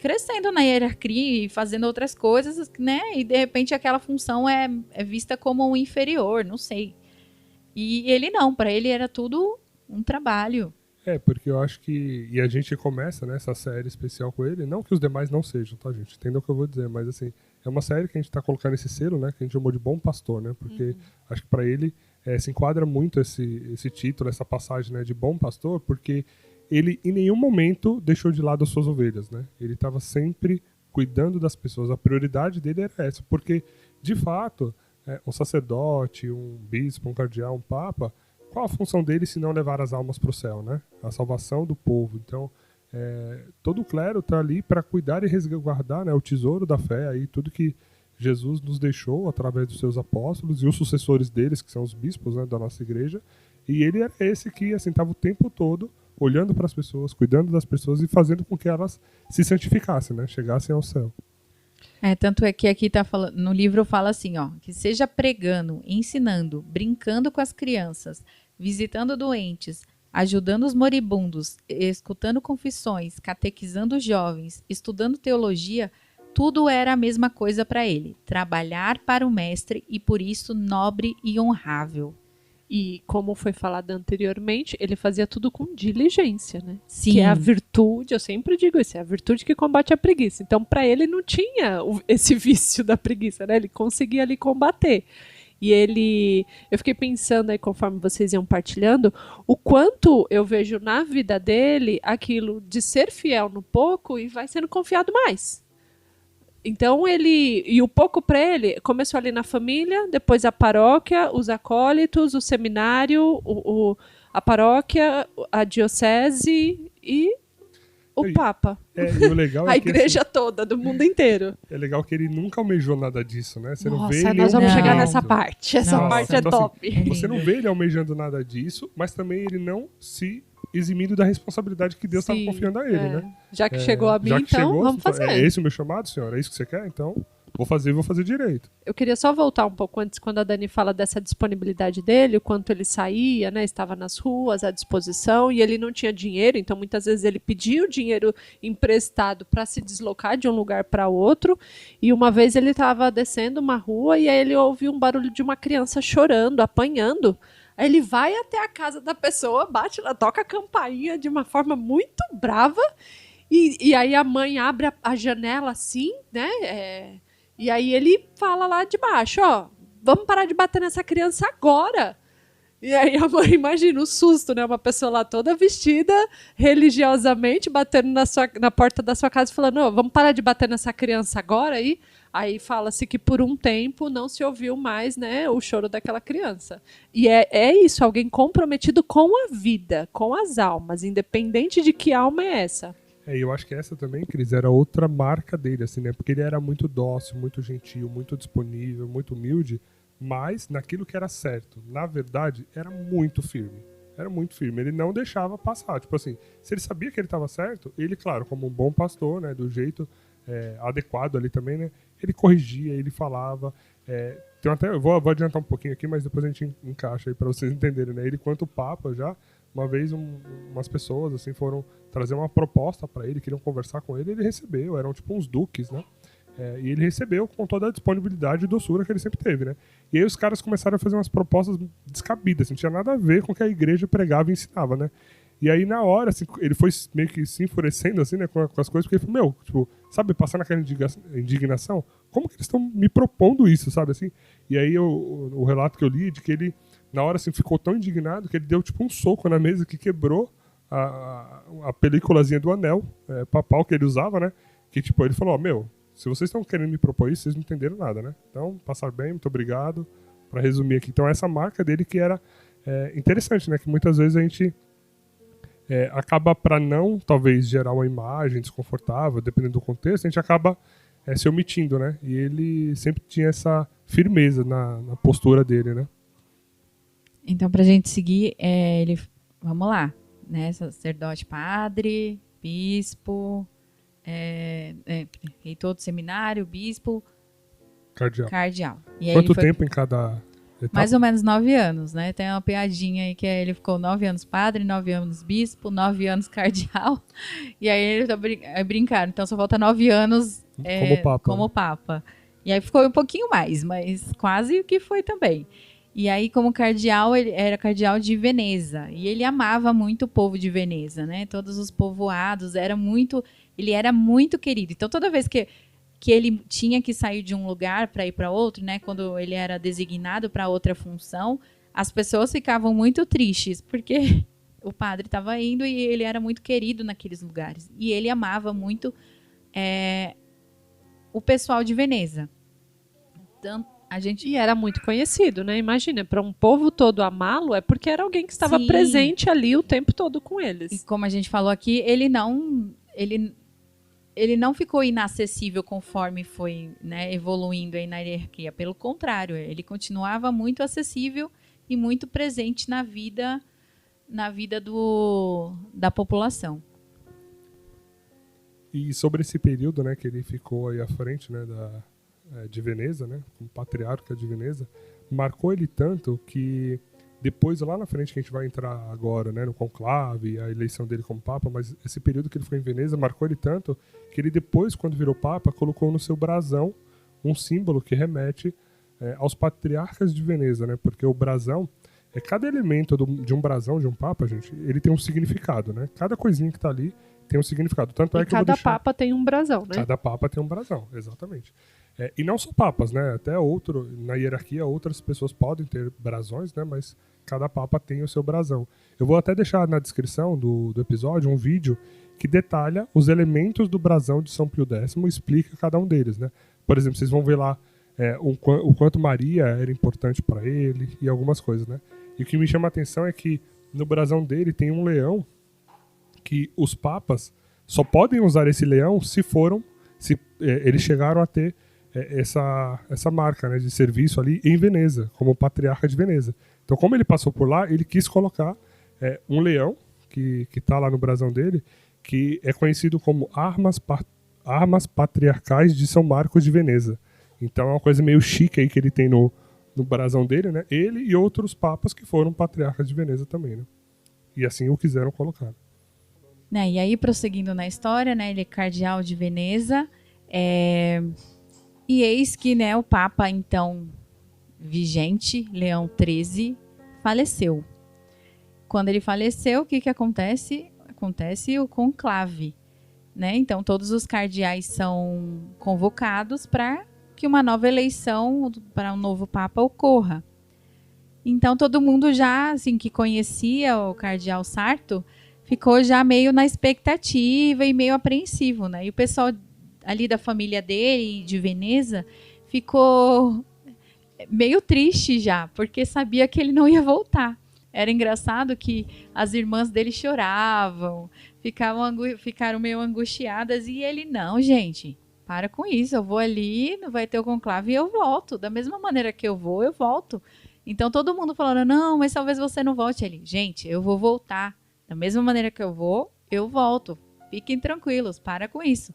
crescendo na hierarquia e fazendo outras coisas, né, e de repente aquela função é vista como um inferior, não sei. E ele não, para ele era tudo um trabalho.
Porque eu acho que... E a gente começa, né, essa série especial com ele. Não que os demais não sejam, tá, gente? Entendam o que eu vou dizer. Mas, assim, é uma série que a gente tá colocando esse selo, né? Que a gente chamou de Bom Pastor, né? Porque acho que para ele se enquadra muito esse título, essa passagem, né, de Bom Pastor, porque ele em nenhum momento deixou de lado as suas ovelhas, né? Ele estava sempre cuidando das pessoas. A prioridade dele era essa. Porque, de fato, um sacerdote, um bispo, um cardeal, um papa... Qual a função dele se não levar as almas para o céu, né? A salvação do povo. Então, todo o clero está ali para cuidar e resguardar, né, o tesouro da fé, aí, tudo que Jesus nos deixou através dos seus apóstolos e os sucessores deles, que são os bispos, né, da nossa igreja. E ele era esse que estava o tempo todo olhando para as pessoas, cuidando das pessoas e fazendo com que elas se santificassem, né, chegassem ao céu.
Tanto é que aqui tá falando, no livro fala assim, que seja pregando, ensinando, brincando com as crianças, visitando doentes, ajudando os moribundos, escutando confissões, catequizando os jovens, estudando teologia, tudo era a mesma coisa para ele, trabalhar para o mestre e por isso nobre e honrável.
E como foi falado anteriormente, ele fazia tudo com diligência, né?
Sim.
Que é a virtude, eu sempre digo isso, é a virtude que combate a preguiça. Então, para ele não tinha esse vício da preguiça, né? Ele conseguia ali combater. E eu fiquei pensando aí, conforme vocês iam partilhando, o quanto eu vejo na vida dele aquilo de ser fiel no pouco e vai sendo confiado mais. Então e o pouco para ele começou ali na família, depois a paróquia, os acólitos, o seminário, a paróquia, a diocese e O Papa.
E o legal
A
é que
igreja toda, do mundo inteiro.
é legal que ele nunca almejou nada disso, né? Você não vê
Nossa,
ele
nós vamos chegar
almejando.
nessa parte. Essa
Nossa,
parte é
então,
top.
assim, você não vê ele almejando nada disso, mas também ele não se eximindo da responsabilidade que Deus estava
Sim,
confiando a ele,
é.
né?
Já que chegou a mim,
Já que
então
chegou,
vamos fazer.
É esse o meu chamado, senhora? É isso que você quer? Então, vou fazer direito.
Eu queria só voltar um pouco antes, quando a Dani fala dessa disponibilidade dele, o quanto ele saía, né, estava nas ruas à disposição, e ele não tinha dinheiro, então muitas vezes ele pedia o dinheiro emprestado para se deslocar de um lugar para outro, e uma vez ele estava descendo uma rua e aí ele ouviu um barulho de uma criança chorando, apanhando. Aí ele vai até a casa da pessoa, bate lá, toca a campainha de uma forma muito brava, e aí a mãe abre a janela assim, né, e aí ele fala lá de baixo, ó, vamos parar de bater nessa criança agora. E aí a mãe, imagina o susto, né? Uma pessoa lá toda vestida religiosamente, batendo na porta da sua casa, falando, ó, vamos parar de bater nessa criança agora. Aí fala-se que por um tempo não se ouviu mais, né, o choro daquela criança. E é isso, alguém comprometido com a vida, com as almas, independente de que alma é essa.
E eu acho que essa também, Cris, era outra marca dele, assim, né? Porque ele era muito dócil, muito gentil, muito disponível, muito humilde, mas naquilo que era certo, na verdade, era muito firme. Era muito firme. Ele não deixava passar. Tipo assim, se ele sabia que ele estava certo, ele, claro, como um bom pastor, né, do jeito adequado ali também, né? Ele corrigia, ele falava. Eu vou adiantar um pouquinho aqui, mas depois a gente encaixa aí para vocês entenderem, né? Ele, quanto Papa, já uma vez umas pessoas assim foram trazer uma proposta para ele, queriam conversar com ele recebeu, eram tipo uns duques, né? E ele recebeu com toda a disponibilidade e doçura que ele sempre teve, né? E aí os caras começaram a fazer umas propostas descabidas, não tinha nada a ver com o que a igreja pregava e ensinava, né? E aí na hora, assim, ele foi meio que se enfurecendo, assim, né, com as coisas, porque ele falou, tipo, sabe, passando aquela indignação, como que eles estão me propondo isso, sabe, assim? E aí o relato que eu li é de que ele, na hora, assim, ficou tão indignado que ele deu, tipo, um soco na mesa que quebrou a películazinha do anel papal que ele usava, né? Que, tipo, ele falou, se vocês estão querendo me propor isso, vocês não entenderam nada, né? Então, passar bem, muito obrigado. Para resumir aqui. Então, essa marca dele que era interessante, né? Que muitas vezes a gente acaba, para não, talvez, gerar uma imagem desconfortável, dependendo do contexto, a gente acaba se omitindo, né? E ele sempre tinha essa firmeza na postura dele, né?
Então, pra gente seguir, vamos lá, né? Sacerdote, padre, bispo, reitor do seminário, bispo, cardeal. E aí
Quanto tempo em cada etapa?
Mais ou menos 9 anos, né? Tem uma piadinha aí que ele ficou 9 anos padre, 9 anos bispo, 9 anos cardeal. E aí ele tá brincando. Então só falta 9 anos como papa. E aí ficou um pouquinho mais, mas quase o que foi também. E aí, como cardeal, ele era cardeal de Veneza. E ele amava muito o povo de Veneza, né? Todos os povoados, ele era muito querido. Então, toda vez que ele tinha que sair de um lugar para ir para outro, né? Quando ele era designado para outra função, as pessoas ficavam muito tristes, porque o padre estava indo e ele era muito querido naqueles lugares. E ele amava muito o pessoal de Veneza. Então,
E era muito conhecido, né? Imagina, para um povo todo amá-lo, é porque era alguém que estava presente ali o tempo todo com eles.
E como a gente falou aqui, ele não ficou inacessível conforme foi, né, evoluindo aí na hierarquia. Pelo contrário, ele continuava muito acessível e muito presente na vida da população.
E sobre esse período, né, que ele ficou aí à frente, né, de Veneza, né, como patriarca de Veneza, marcou ele tanto que depois, lá na frente, que a gente vai entrar agora, né, no conclave, a eleição dele como papa, mas esse período que ele ficou em Veneza marcou ele tanto que ele depois, quando virou papa, colocou no seu brasão um símbolo que remete aos patriarcas de Veneza, né, porque o brasão, cada elemento de um brasão, de um papa, gente, ele tem um significado, né, cada coisinha que está ali tem um significado. Tanto é que
cada papa tem um brasão, né?
Cada papa tem um brasão, exatamente. E não só papas, né? Até na hierarquia, outras pessoas podem ter brasões, né? Mas cada papa tem o seu brasão. Eu vou até deixar na descrição do episódio um vídeo que detalha os elementos do brasão de São Pio X e explica cada um deles, né? Por exemplo, vocês vão ver lá o quanto Maria era importante para ele e algumas coisas, né? E o que me chama a atenção é que no brasão dele tem um leão que os papas só podem usar esse leão se eles chegaram a ter essa marca, né, de serviço ali em Veneza, como patriarca de Veneza. Então, como ele passou por lá, ele quis colocar um leão, que está lá no brasão dele, que é conhecido como Armas Patriarcais de São Marcos de Veneza. Então é uma coisa meio chique aí que ele tem no brasão dele, né? Ele e outros papas que foram patriarcas de Veneza também, né? E assim o quiseram colocar.
Né, e aí, prosseguindo na história, né, ele é cardeal de Veneza, e eis que, né, o Papa, então, vigente, Leão XIII, faleceu. Quando ele faleceu, o que acontece? Acontece o conclave, né? Então, todos os cardeais são convocados para que uma nova eleição para um novo Papa ocorra. Então, todo mundo já, assim, que conhecia o cardeal Sarto, ficou já meio na expectativa e meio apreensivo, né? E o pessoal ali da família dele, de Veneza, ficou meio triste já, porque sabia que ele não ia voltar. Era engraçado que as irmãs dele choravam, ficaram meio angustiadas, e ele, não, gente, para com isso, eu vou ali, não vai ter o conclave e eu volto. Da mesma maneira que eu vou, eu volto. Então todo mundo falando, não, mas talvez você não volte. Ele, gente, eu vou voltar. Da mesma maneira que eu vou, eu volto. Fiquem tranquilos, para com isso.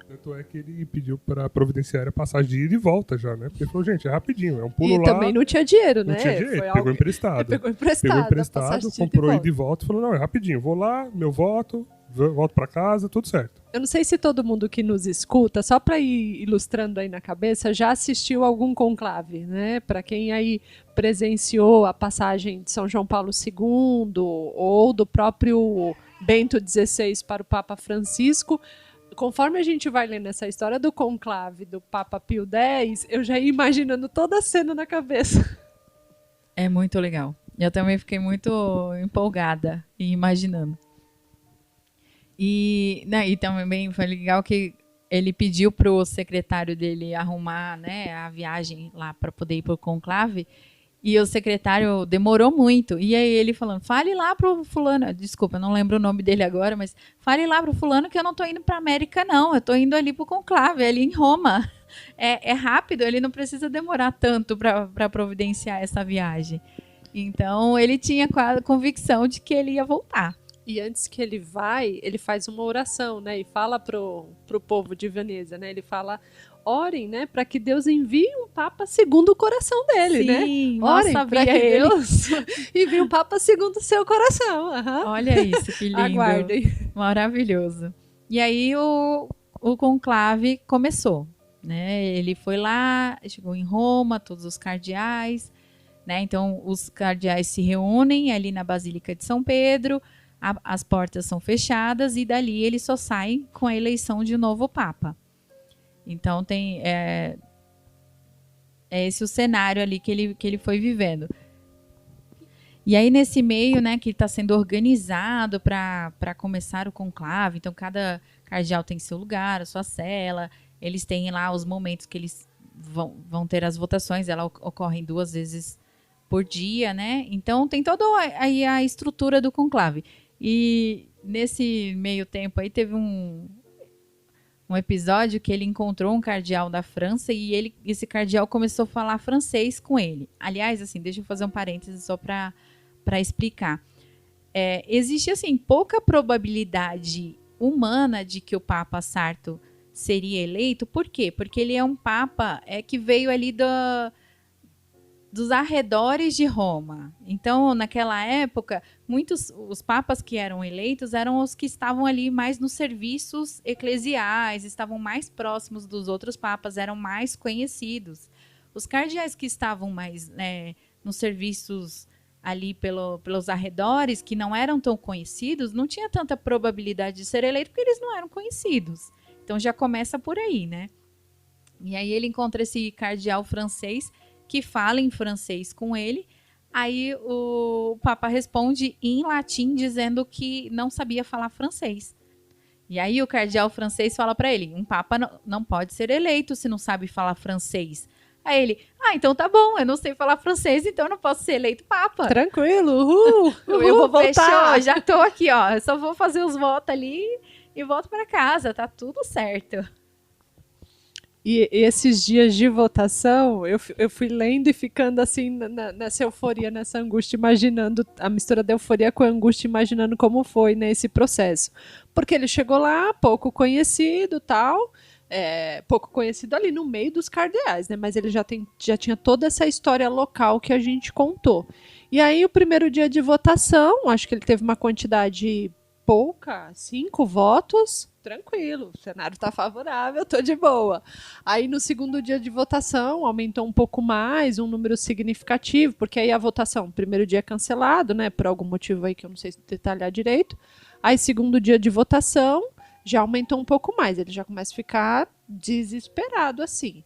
Tanto é que ele pediu para providenciar a passagem de ida e volta já, né? Porque ele falou, gente, é rapidinho, é um pulo
e
lá.
E também não tinha dinheiro, né?
Não tinha dinheiro, pegou emprestado.
Pegou emprestado,
comprou ida e volta. Falou, não, é rapidinho, vou lá, meu voto, volto para casa, tudo certo.
Eu não sei se todo mundo que nos escuta, só para ir ilustrando aí na cabeça, já assistiu algum conclave, né? Para quem aí presenciou a passagem de São João Paulo II ou do próprio Bento XVI para o Papa Francisco, conforme a gente vai lendo essa história do conclave do Papa Pio X, eu já ia imaginando toda a cena na cabeça.
É muito legal. Eu também fiquei muito empolgada e imaginando. E também foi legal que ele pediu para o secretário dele arrumar, né, a viagem lá para poder ir para o conclave. E o secretário demorou muito. E aí ele falando, fale lá pro fulano. Desculpa, eu não lembro o nome dele agora, mas fale lá pro fulano que eu não tô indo pra América, não. Eu tô indo ali pro conclave, ali em Roma. É rápido, ele não precisa demorar tanto para providenciar essa viagem. Então, ele tinha a convicção de que ele ia voltar.
E antes que ele vai, ele faz uma oração, né? E fala pro povo de Veneza, né? Ele fala... Orem, né, para que Deus envie um Papa segundo o coração dele,
sim,
né? Orem para que Deus envie um Papa segundo o seu coração. Uhum.
Olha isso, que lindo.
Aguardem.
Maravilhoso. E aí o conclave começou, né? Ele foi lá, chegou em Roma, todos os cardeais, né? Então os cardeais se reúnem ali na Basílica de São Pedro, as portas são fechadas e dali ele só sai com a eleição de um novo Papa. Então tem esse o cenário ali que ele foi vivendo. E aí nesse meio, né, que está sendo organizado para começar o conclave, então cada cardeal tem seu lugar, a sua cela, eles têm lá os momentos que eles vão ter as votações, elas ocorrem 2 vezes por dia, né? Então tem toda aí a estrutura do conclave. E nesse meio tempo aí teve um episódio que ele encontrou um cardeal da França e esse cardeal começou a falar francês com ele. Aliás, assim, deixa eu fazer um parênteses só para explicar. Existe, assim, pouca probabilidade humana de que o Papa Sarto seria eleito. Por quê? Porque ele é um Papa que veio ali dos arredores de Roma. Então, naquela época, os papas que eram eleitos eram os que estavam ali mais nos serviços eclesiais, estavam mais próximos dos outros papas, eram mais conhecidos. Os cardeais que estavam mais nos serviços ali pelos arredores, que não eram tão conhecidos, não tinha tanta probabilidade de ser eleito, porque eles não eram conhecidos. Então, já começa por aí, né? E aí ele encontra esse cardeal francês, que fala em francês com ele, aí o Papa responde em latim, dizendo que não sabia falar francês. E aí o cardeal francês fala para ele, um Papa não pode ser eleito se não sabe falar francês. Aí ele, então tá bom, eu não sei falar francês, então eu não posso ser eleito Papa.
Tranquilo, eu vou voltar.
Fechou, já tô aqui, ó, eu só vou fazer os votos ali e volto para casa, tá tudo certo.
E esses dias de votação, eu fui lendo e ficando assim nessa euforia, nessa angústia, imaginando a mistura da euforia com a angústia, imaginando como foi, né, esse processo. Porque ele chegou lá, pouco conhecido, tal, pouco conhecido ali no meio dos cardeais, né, mas ele já tinha toda essa história local que a gente contou. E aí o primeiro dia de votação, acho que ele teve uma quantidade pouca, 5 votos, tranquilo, o cenário está favorável, tô de boa. Aí no segundo dia de votação aumentou um pouco mais, um número significativo, porque aí a votação, primeiro dia é cancelado, né, por algum motivo aí que eu não sei detalhar direito. Aí segundo dia de votação já aumentou um pouco mais, ele já começa a ficar desesperado assim.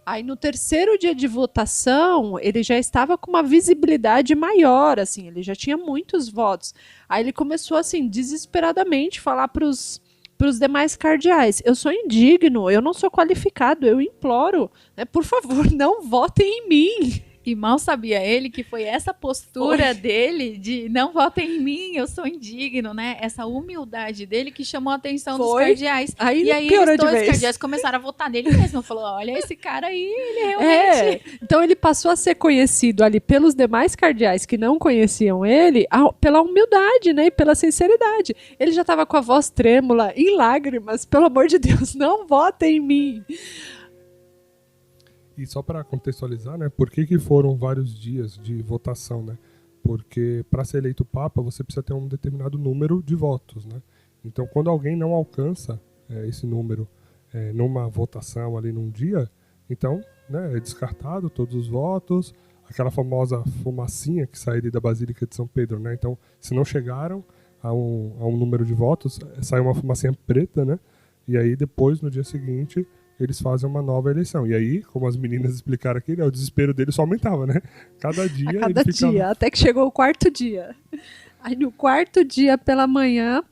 Aí no terceiro dia de votação, ele já estava com uma visibilidade maior, assim, ele já tinha muitos votos. Aí ele começou, assim, desesperadamente falar para os demais cardeais: eu sou indigno, eu não sou qualificado, eu imploro, né, por favor, não votem em mim.
E mal sabia ele que foi essa postura dele de não votem em mim, eu sou indigno, né? Essa humildade dele que chamou a atenção dos cardeais.
Aí
aí
piorou
todos
de
os
vez.
cardeais começaram a votar nele mesmo. Falou, olha, esse cara aí, ele realmente...
Então ele passou a ser conhecido ali pelos demais cardeais que não conheciam ele, pela humildade, né? E pela sinceridade. Ele já estava com a voz trêmula, em lágrimas, pelo amor de Deus, não votem em mim.
E só para contextualizar, né, por que foram vários dias de votação, né? Porque para ser eleito Papa você precisa ter um determinado número de votos, né? Então quando alguém não alcança esse número numa votação ali num dia, então, né, é descartado todos os votos, aquela famosa fumacinha que sai ali da Basílica de São Pedro, né? Então, se não chegaram a um número de votos, sai uma fumacinha preta, né? E aí depois, no dia seguinte, eles fazem uma nova eleição. E aí, como as meninas explicaram aqui, né, o desespero dele só aumentava, né? Cada dia
Cada
ele ficava...
dia, até que chegou o quarto dia. Aí no quarto dia pela manhã,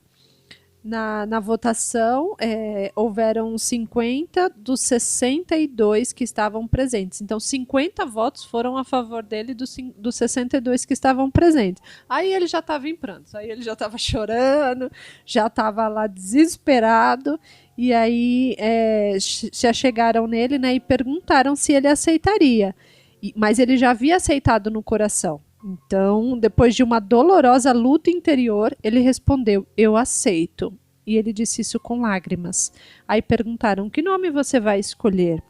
na votação, houveram 50 dos 62 que estavam presentes. Então, 50 votos foram a favor dele dos 62 que estavam presentes. Aí ele já estava em prantos, aí ele já estava chorando, já estava lá desesperado. E aí se achegaram nele, né, e perguntaram se ele aceitaria. Mas ele já havia aceitado no coração. Então, depois de uma dolorosa luta interior, ele respondeu: eu aceito. E ele disse isso com lágrimas. Aí perguntaram: que nome você vai escolher?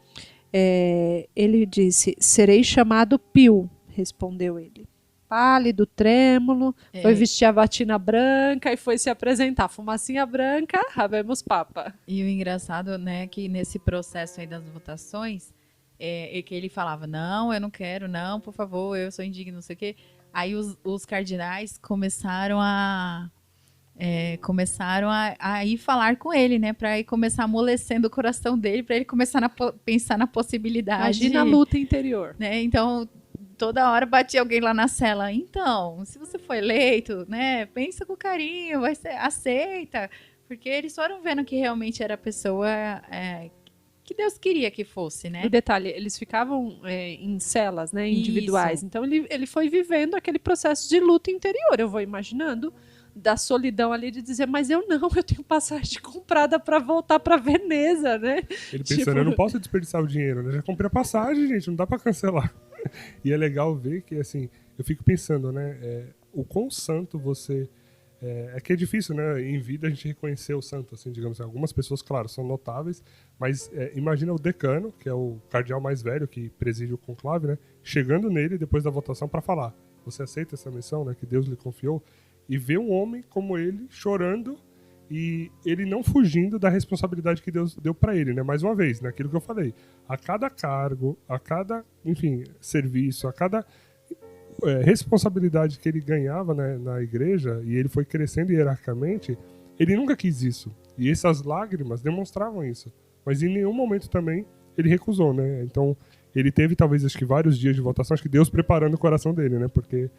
Ele disse: serei chamado Pio, respondeu ele. Pálido, trêmulo, foi vestir a batina branca e foi se apresentar. Fumacinha branca, habemos Papa.
E o engraçado, né, que nesse processo aí das votações, que ele falava, não, eu não quero, não, por favor, eu sou indigno, não sei o quê. Aí os cardinais começaram a ir falar com ele, né, para ir começar amolecendo o coração dele, para ele começar a pensar na possibilidade.
Imagina a luta interior.
Né, então... Toda hora batia alguém lá na cela. Então, se você for eleito, né, pensa com carinho, aceita. Porque eles foram vendo que realmente era a pessoa que Deus queria que fosse, né?
O detalhe, eles ficavam em celas, né, individuais.
Isso.
Então ele foi vivendo aquele processo de luta interior. Eu vou imaginando da solidão ali de dizer, mas eu tenho passagem comprada para voltar para Veneza, né?
Ele pensando, eu não posso desperdiçar o dinheiro, né? Já comprei a passagem, gente, não dá para cancelar. E é legal ver que, assim, eu fico pensando, né, o quão santo você... que é difícil, né, em vida a gente reconhecer o santo, assim, digamos assim. Algumas pessoas, claro, são notáveis, mas imagina o decano, que é o cardeal mais velho que preside o conclave, né, chegando nele depois da votação para falar: você aceita essa missão, né, que Deus lhe confiou? E ver um homem como ele chorando e ele não fugindo da responsabilidade que Deus deu para ele, né? Mais uma vez, naquilo que eu falei, a cada cargo, a cada, enfim, serviço, a cada responsabilidade que ele ganhava, né, na igreja, e ele foi crescendo hierarquicamente, ele nunca quis isso. E essas lágrimas demonstravam isso. Mas em nenhum momento também ele recusou, né? Então ele teve talvez acho que vários dias de votação, acho que Deus preparando o coração dele, né? Porque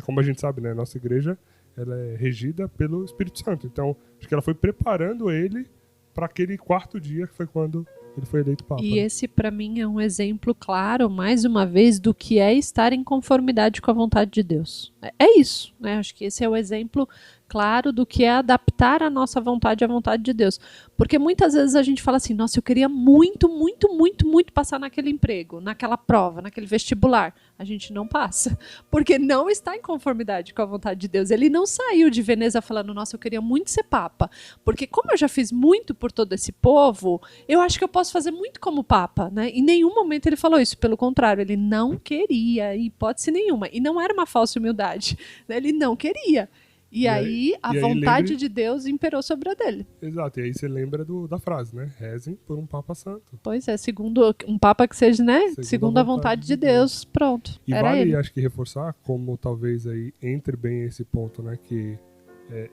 como a gente sabe, né, nossa igreja ela é regida pelo Espírito Santo. Então, acho que ela foi preparando ele para aquele quarto dia que foi quando ele foi eleito Papa.
E esse, para mim, é um exemplo claro, mais uma vez, do que é estar em conformidade com a vontade de Deus. É isso, né? Acho que esse é o exemplo claro do que é adaptar a nossa vontade à vontade de Deus. Porque muitas vezes a gente fala assim, nossa, eu queria muito, muito, muito, muito passar naquele emprego, naquela prova, naquele vestibular. A gente não passa, porque não está em conformidade com a vontade de Deus. Ele não saiu de Veneza falando, nossa, eu queria muito ser papa, porque como eu já fiz muito por todo esse povo, eu acho que eu posso fazer muito como papa, né? Em nenhum momento ele falou isso, pelo contrário, ele não queria, em hipótese nenhuma, e não era uma falsa humildade, né? Ele não queria. E aí a vontade de Deus imperou sobre a dele.
Exato, e aí você lembra da frase, né? Rezem por um Papa Santo.
Pois é, segundo um Papa que seja, né? Segundo a vontade de Deus, pronto.
E
era
vale,
ele.
acho que reforçar, como talvez aí entre bem esse ponto, né? Que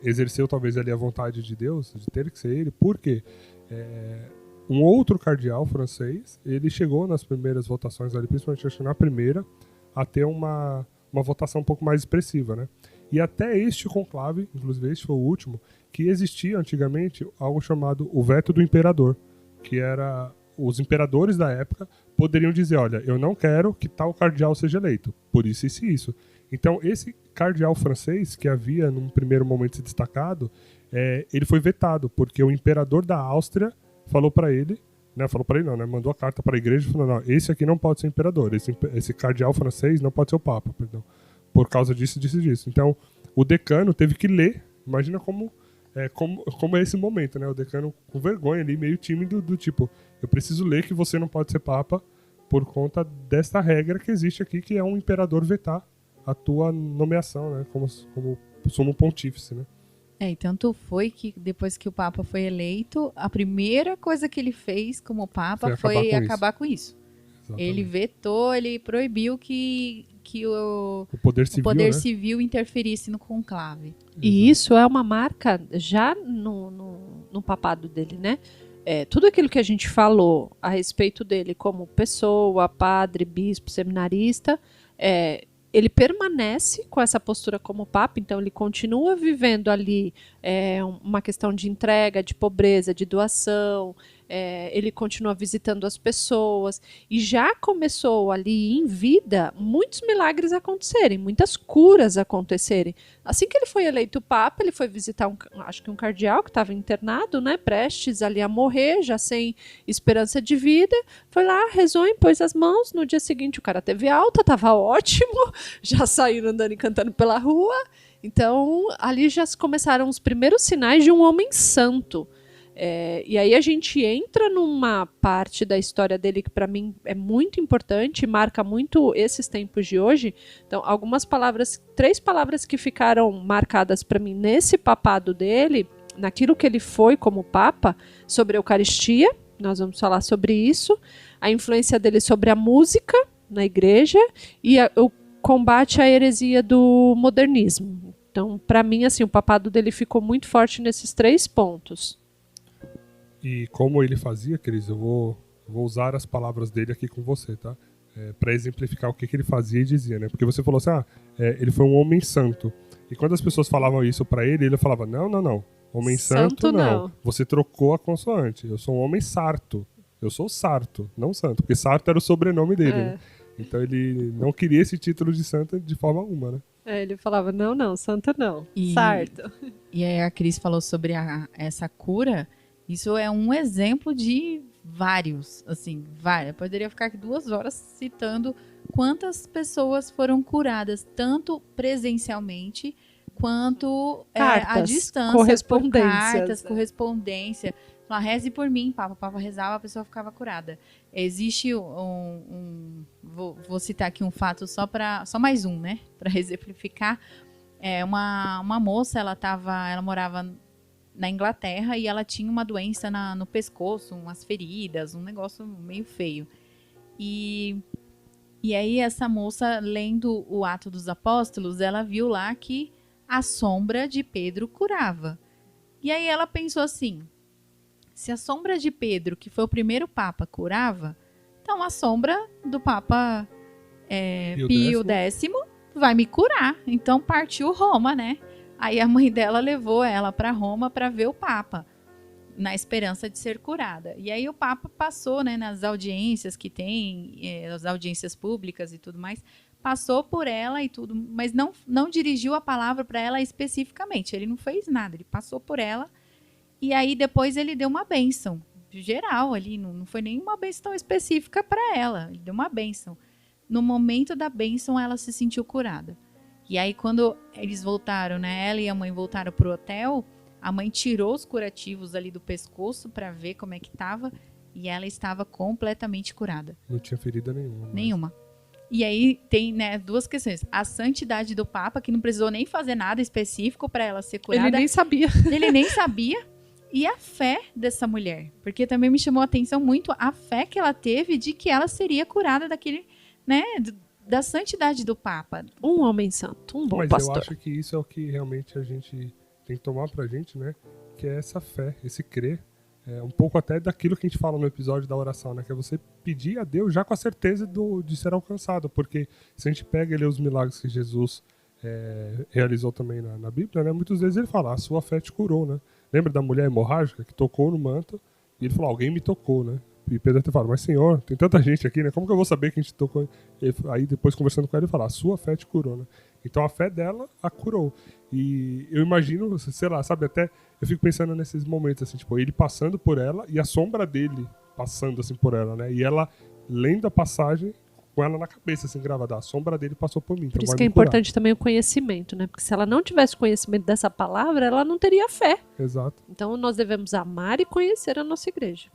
exerceu talvez ali a vontade de Deus, de ter que ser ele, porque um outro cardeal francês, ele chegou nas primeiras votações ali, principalmente acho que na primeira, a ter uma votação um pouco mais expressiva, né? E até este conclave, inclusive este foi o último, que existia antigamente algo chamado o veto do imperador, que era os imperadores da época poderiam dizer, olha, eu não quero que tal cardeal seja eleito, por isso e isso. Então esse cardeal francês, que havia num primeiro momento se destacado, ele foi vetado, porque o imperador da Áustria falou para ele, mandou a carta para a igreja e falou, não, esse aqui não pode ser imperador, esse cardeal francês não pode ser o papa, perdão. Por causa disso. Então, o decano teve que ler. Imagina como é esse momento, né? O decano com vergonha ali, meio tímido, do tipo, eu preciso ler que você não pode ser papa por conta desta regra que existe aqui, que é um imperador vetar a tua nomeação, né? Como sumo pontífice, né?
E tanto foi que depois que o Papa foi eleito, a primeira coisa que ele fez como Papa foi acabar com isso. Exatamente. Ele vetou, ele proibiu que o poder civil interferisse no conclave.
E isso é uma marca já no papado dele, né? Tudo aquilo que a gente falou a respeito dele como pessoa, padre, bispo, seminarista, ele permanece com essa postura como papa, então ele continua vivendo ali uma questão de entrega, de pobreza, de doação, ele continua visitando as pessoas e já começou ali em vida muitos milagres acontecerem, muitas curas acontecerem. Assim que ele foi eleito papa, ele foi visitar acho que um cardeal que estava internado, né, prestes ali a morrer, já sem esperança de vida, foi lá, rezou, impôs as mãos, no dia seguinte o cara teve alta, estava ótimo, já saiu andando e cantando pela rua. Então ali já começaram os primeiros sinais de um homem santo. E aí a gente entra numa parte da história dele que para mim é muito importante, marca muito esses tempos de hoje. Então, três palavras que ficaram marcadas para mim nesse papado dele, naquilo que ele foi como papa, sobre a Eucaristia, nós vamos falar sobre isso, a influência dele sobre a música na igreja e o combate à heresia do modernismo. Então, para mim, assim, o papado dele ficou muito forte nesses 3 pontos.
E como ele fazia, Cris, eu vou usar as palavras dele aqui com você, tá? Para exemplificar o que ele fazia e dizia, né? Porque você falou assim, ele foi um homem santo. E quando as pessoas falavam isso para ele falava, não, homem santo não. Você trocou a consoante. Eu sou um homem sarto. Eu sou sarto, não santo. Porque sarto era o sobrenome dele, né? Então ele não queria esse título de santo de forma alguma, né?
Ele falava, não, santo não, sarto.
E aí a Cris falou sobre essa cura. Isso é um exemplo de vários, assim, vários. Eu poderia ficar aqui 2 horas citando quantas pessoas foram curadas, tanto presencialmente quanto à distância. Correspondência. Fala, reze por mim, Papa. O Papa rezava, a pessoa ficava curada. Existe vou citar aqui um fato só mais um, né? Para exemplificar. Uma moça, ela morava na Inglaterra e ela tinha uma doença no pescoço, umas feridas, um negócio meio feio. E aí essa moça, lendo o Atos dos Apóstolos, ela viu lá que a sombra de Pedro curava. E aí ela pensou assim, se a sombra de Pedro, que foi o primeiro Papa, curava, então a sombra do Papa Pio X vai me curar. Então partiu Roma, né? Aí a mãe dela levou ela para Roma para ver o Papa, na esperança de ser curada. E aí o Papa passou, né, nas audiências que tem, as audiências públicas e tudo mais, passou por ela e tudo, mas não dirigiu a palavra para ela especificamente. Ele não fez nada, ele passou por ela e aí depois ele deu uma bênção geral ali, não foi nenhuma bênção tão específica para ela. Ele deu uma bênção. No momento da bênção, ela se sentiu curada. E aí, quando eles voltaram, né? Ela e a mãe voltaram pro hotel, a mãe tirou os curativos ali do pescoço para ver como é que tava e ela estava completamente curada.
Não tinha ferida nenhuma.
Nenhuma. E aí tem, né, duas questões. A santidade do Papa, que não precisou nem fazer nada específico para ela ser curada.
Ele nem sabia.
Ele nem sabia. E a fé dessa mulher. Porque também me chamou a atenção muito a fé que ela teve de que ela seria curada daquele, né, da santidade do Papa.
Um homem santo, um bom
Mas
pastor.
eu acho que isso é o que realmente a gente tem que tomar pra gente, né? Que é essa fé, esse crer. É um pouco até daquilo que a gente fala no episódio da oração, né? Que é você pedir a Deus já com a certeza de ser alcançado. Porque se a gente pega ali os milagres que Jesus realizou também na Bíblia, né? Muitas vezes ele fala, a sua fé te curou, né? Lembra da mulher hemorrágica que tocou no manto e ele falou, alguém me tocou, né? E Pedro até fala, mas Senhor, tem tanta gente aqui, né? Como que eu vou saber que a gente tocou? Aí depois conversando com ele, ele fala, a sua fé te curou, né? Então a fé dela a curou. E eu imagino, sei lá, sabe, até eu fico pensando nesses momentos, assim, tipo, ele passando por ela e a sombra dele passando, assim, por ela, né? E ela lendo a passagem com ela na cabeça, assim, gravada. A sombra dele passou por mim, então
Por isso
vai
que é
me curar.
importante também o conhecimento, né? Porque se ela não tivesse conhecimento dessa palavra, ela não teria fé.
Exato.
Então nós devemos amar e conhecer a nossa igreja.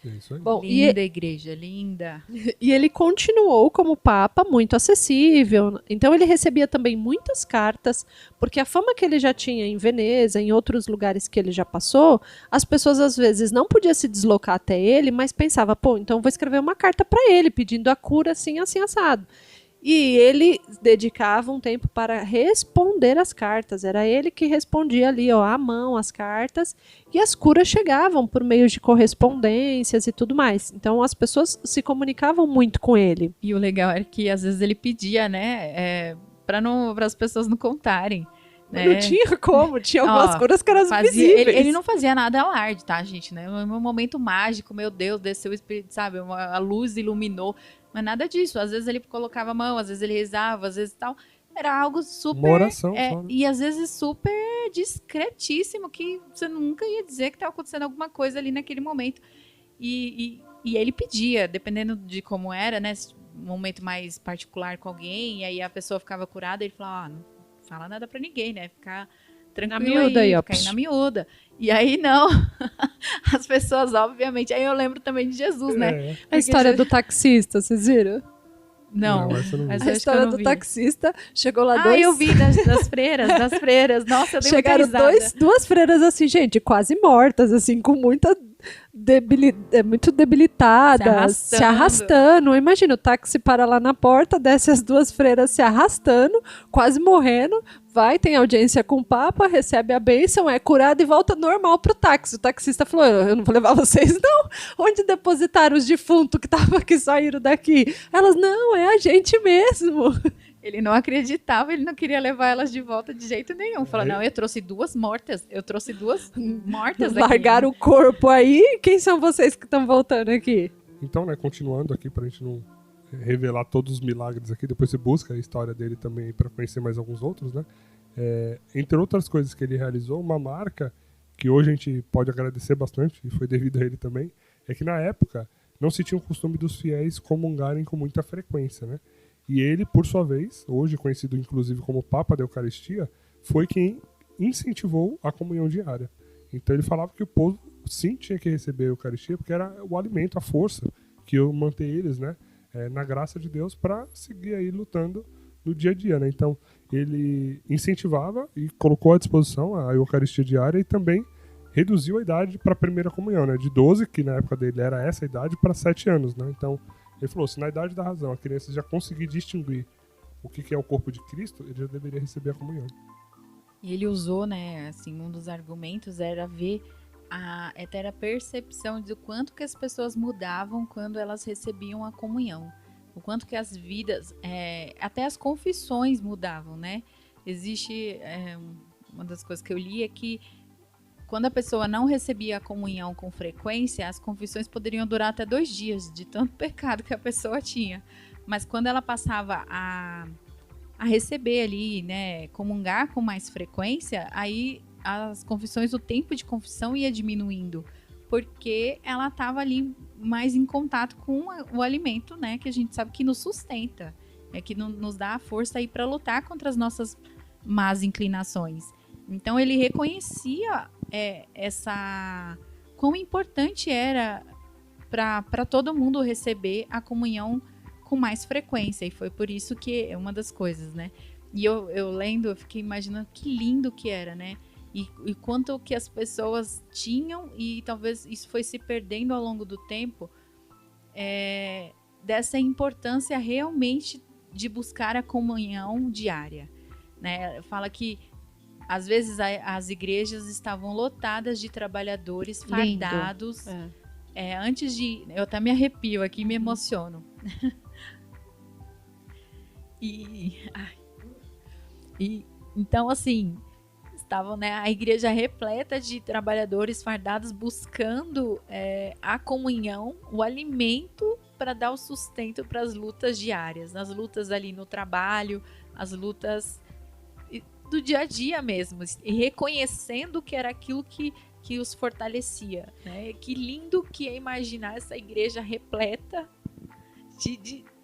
É isso aí.
Bom,
Linda igreja, linda.
E ele continuou como papa muito acessível. Então ele recebia também muitas cartas, porque a fama que ele já tinha em Veneza, em outros lugares que ele já passou, as pessoas às vezes não podiam se deslocar até ele, mas pensava, pô, então vou escrever uma carta para ele pedindo a cura assim, assim, assado. E ele dedicava um tempo para responder as cartas. Era ele que respondia ali, ó, à mão as cartas. E as curas chegavam por meio de correspondências e tudo mais. Então as pessoas se comunicavam muito com ele.
E o legal era que às vezes ele pedia, né, para as pessoas não contarem. Né?
Não tinha como, tinha algumas
Ó,
curas que eram visíveis.
Ele não fazia nada alarde, tá, gente? Né? Um momento mágico, meu Deus, desceu o Espírito, sabe? A luz iluminou. Mas nada disso. Às vezes ele colocava a mão, às vezes ele rezava, às vezes tal. Era algo super...
Uma oração só, né?
E às vezes super discretíssimo, que você nunca ia dizer que estava acontecendo alguma coisa ali naquele momento. E ele pedia, dependendo de como era, né? Um momento mais particular com alguém, e aí a pessoa ficava curada, ele falava, não fala nada pra ninguém, né? Ficar tranquilo
Na miúda aí, ó.
ficar aí na miúda. E aí, não. As pessoas, obviamente... Aí eu lembro também de Jesus, né?
A história do taxista, vocês viram?
Não.
Essa eu não vi.
Essa
A
acho que eu
história
não
do
vi.
taxista, chegou lá
Eu vi das freiras. Nossa, eu dei
chegaram
muita risada.
duas freiras assim, gente, quase mortas, assim, com muita muito debilitadas, se arrastando. Imagina, o táxi para lá na porta, desce as duas freiras se arrastando, quase morrendo, vai, tem audiência com o Papa, recebe a bênção, é curado e volta normal pro táxi. O taxista falou, eu não vou levar vocês, não. Onde depositaram os defuntos que saíram daqui? Elas, não, é a gente mesmo.
Ele não acreditava, ele não queria levar elas de volta de jeito nenhum. Falou, não, eu trouxe duas mortas aqui.
Largaram o corpo aí, quem são vocês que estão voltando aqui?
Então, né, continuando aqui pra gente não revelar todos os milagres aqui, depois você busca a história dele também para conhecer mais alguns outros, né? Entre outras coisas que ele realizou, uma marca que hoje a gente pode agradecer bastante, e foi devido a ele também, é que na época não se tinha o costume dos fiéis comungarem com muita frequência, né? E ele, por sua vez, hoje conhecido inclusive como Papa da Eucaristia, foi quem incentivou a comunhão diária. Então ele falava que o povo sim tinha que receber a Eucaristia, porque era o alimento, a força que ia manter eles, né, na graça de Deus para seguir aí lutando no dia a dia, né? Então ele incentivava e colocou à disposição a Eucaristia diária e também reduziu a idade para a primeira comunhão, né, de 12, que na época dele era essa idade, para 7 anos, né? Então ele falou, se na idade da razão a criança já conseguir distinguir o que é o corpo de Cristo, ele já deveria receber a comunhão.
E ele usou, né, assim, um dos argumentos era ver era a percepção de quanto que as pessoas mudavam quando elas recebiam a comunhão. O quanto que as vidas, até as confissões mudavam, né? Existe, uma das coisas que eu li é que quando a pessoa não recebia a comunhão com frequência, as confissões poderiam durar até 2 dias, de tanto pecado que a pessoa tinha. mas quando ela passava a receber ali, né, comungar com mais frequência, aí as confissões, o tempo de confissão ia diminuindo, porque ela estava ali mais em contato com o alimento, né, que a gente sabe que nos sustenta, que nos dá a força aí para lutar contra as nossas más inclinações. Então ele reconhecia quão importante era para todo mundo receber a comunhão com mais frequência, e foi por isso que é uma das coisas, né? E eu lendo, eu fiquei imaginando que lindo que era, né? E quanto que as pessoas tinham, e talvez isso foi se perdendo ao longo do tempo, dessa importância realmente de buscar a comunhão diária, né? Fala que às vezes as igrejas estavam lotadas de trabalhadores fardados. Antes de... Eu até me arrepio aqui e me emociono. Então, assim, estavam, né, a igreja repleta de trabalhadores fardados buscando a comunhão, o alimento para dar o sustento para as lutas diárias, as lutas ali no trabalho, as lutas do dia a dia mesmo, e reconhecendo que era aquilo que os fortalecia, né? Que lindo que é imaginar essa igreja repleta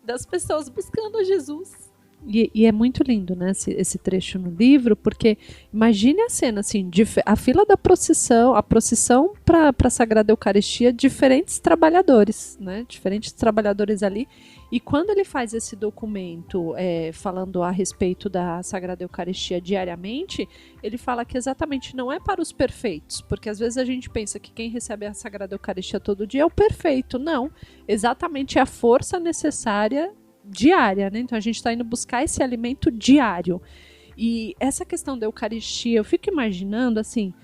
das pessoas buscando a Jesus.
E é muito lindo, né, esse trecho no livro, porque imagine a cena, assim, a fila da procissão, a procissão para a Sagrada Eucaristia, diferentes trabalhadores ali, e quando ele faz esse documento falando a respeito da Sagrada Eucaristia diariamente, ele fala que exatamente não é para os perfeitos, porque às vezes a gente pensa que quem recebe a Sagrada Eucaristia todo dia é o perfeito, não, exatamente a força necessária diária, né? Então a gente está indo buscar esse alimento diário. E essa questão da Eucaristia, eu fico imaginando assim,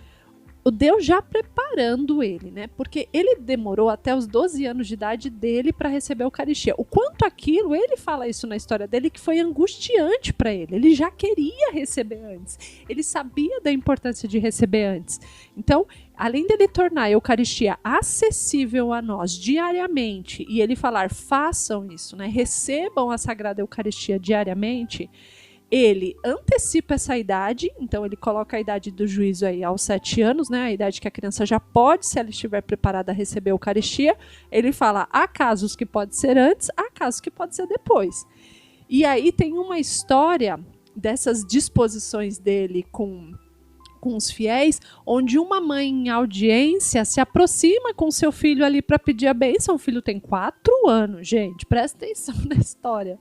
o Deus já preparando ele, né? Porque ele demorou até os 12 anos de idade dele para receber a Eucaristia. O quanto aquilo, ele fala isso na história dele, que foi angustiante para ele. Ele já queria receber antes. Ele sabia da importância de receber antes. Então, além dele tornar a Eucaristia acessível a nós diariamente, e ele falar, façam isso, né? Recebam a Sagrada Eucaristia diariamente, ele antecipa essa idade, então ele coloca a idade do juízo aí aos 7 anos, né? A idade que a criança já pode, se ela estiver preparada a receber a Eucaristia. Ele fala, há casos que pode ser antes, há casos que pode ser depois. E aí tem uma história dessas disposições dele com os fiéis, onde uma mãe em audiência se aproxima com seu filho ali para pedir a bênção. O filho tem 4 anos, gente, presta atenção na história.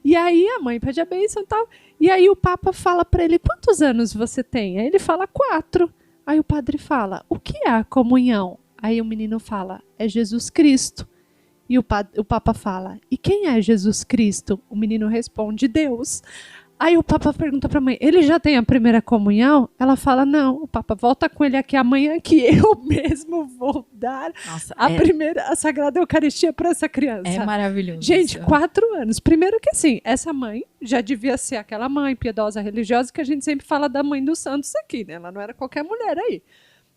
E aí a mãe pede a bênção e tal, e aí o Papa fala para ele, quantos anos você tem? Aí ele fala 4. Aí o padre fala, o que é a comunhão? Aí o menino fala, é Jesus Cristo. E o Papa fala, e quem é Jesus Cristo? O menino responde, Deus. Aí o Papa pergunta para a mãe, ele já tem a primeira comunhão? Ela fala, não, o Papa volta com ele aqui amanhã que eu mesmo vou dar a Sagrada Eucaristia para essa criança.
É maravilhoso.
Gente, 4 anos. Primeiro que assim, essa mãe já devia ser aquela mãe piedosa, religiosa, que a gente sempre fala da mãe dos santos aqui, né? Ela não era qualquer mulher aí.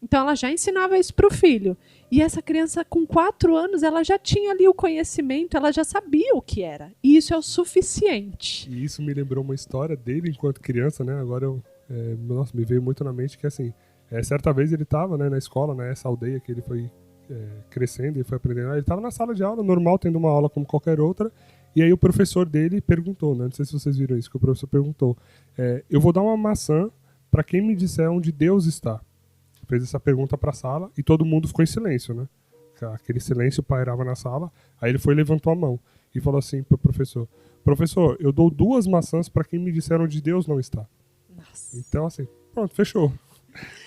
Então ela já ensinava isso para o filho. E essa criança com 4 anos, ela já tinha ali o conhecimento, ela já sabia o que era. E isso é o suficiente.
E isso me lembrou uma história dele enquanto criança, né? Agora me veio muito na mente que assim, certa vez ele estava, né, na escola, nessa aldeia que ele foi crescendo e foi aprendendo. Ele estava na sala de aula, normal, tendo uma aula como qualquer outra. E aí o professor dele perguntou, né? Não sei se vocês viram isso, que o professor perguntou. Eu vou dar uma maçã para quem me disser onde Deus está. Fez essa pergunta para a sala e todo mundo ficou em silêncio, né? Aquele silêncio pairava na sala. Aí ele foi e levantou a mão e falou assim pro professor: professor, eu dou 2 maçãs para quem me disser onde Deus não está.
Nossa.
Então assim, pronto, fechou.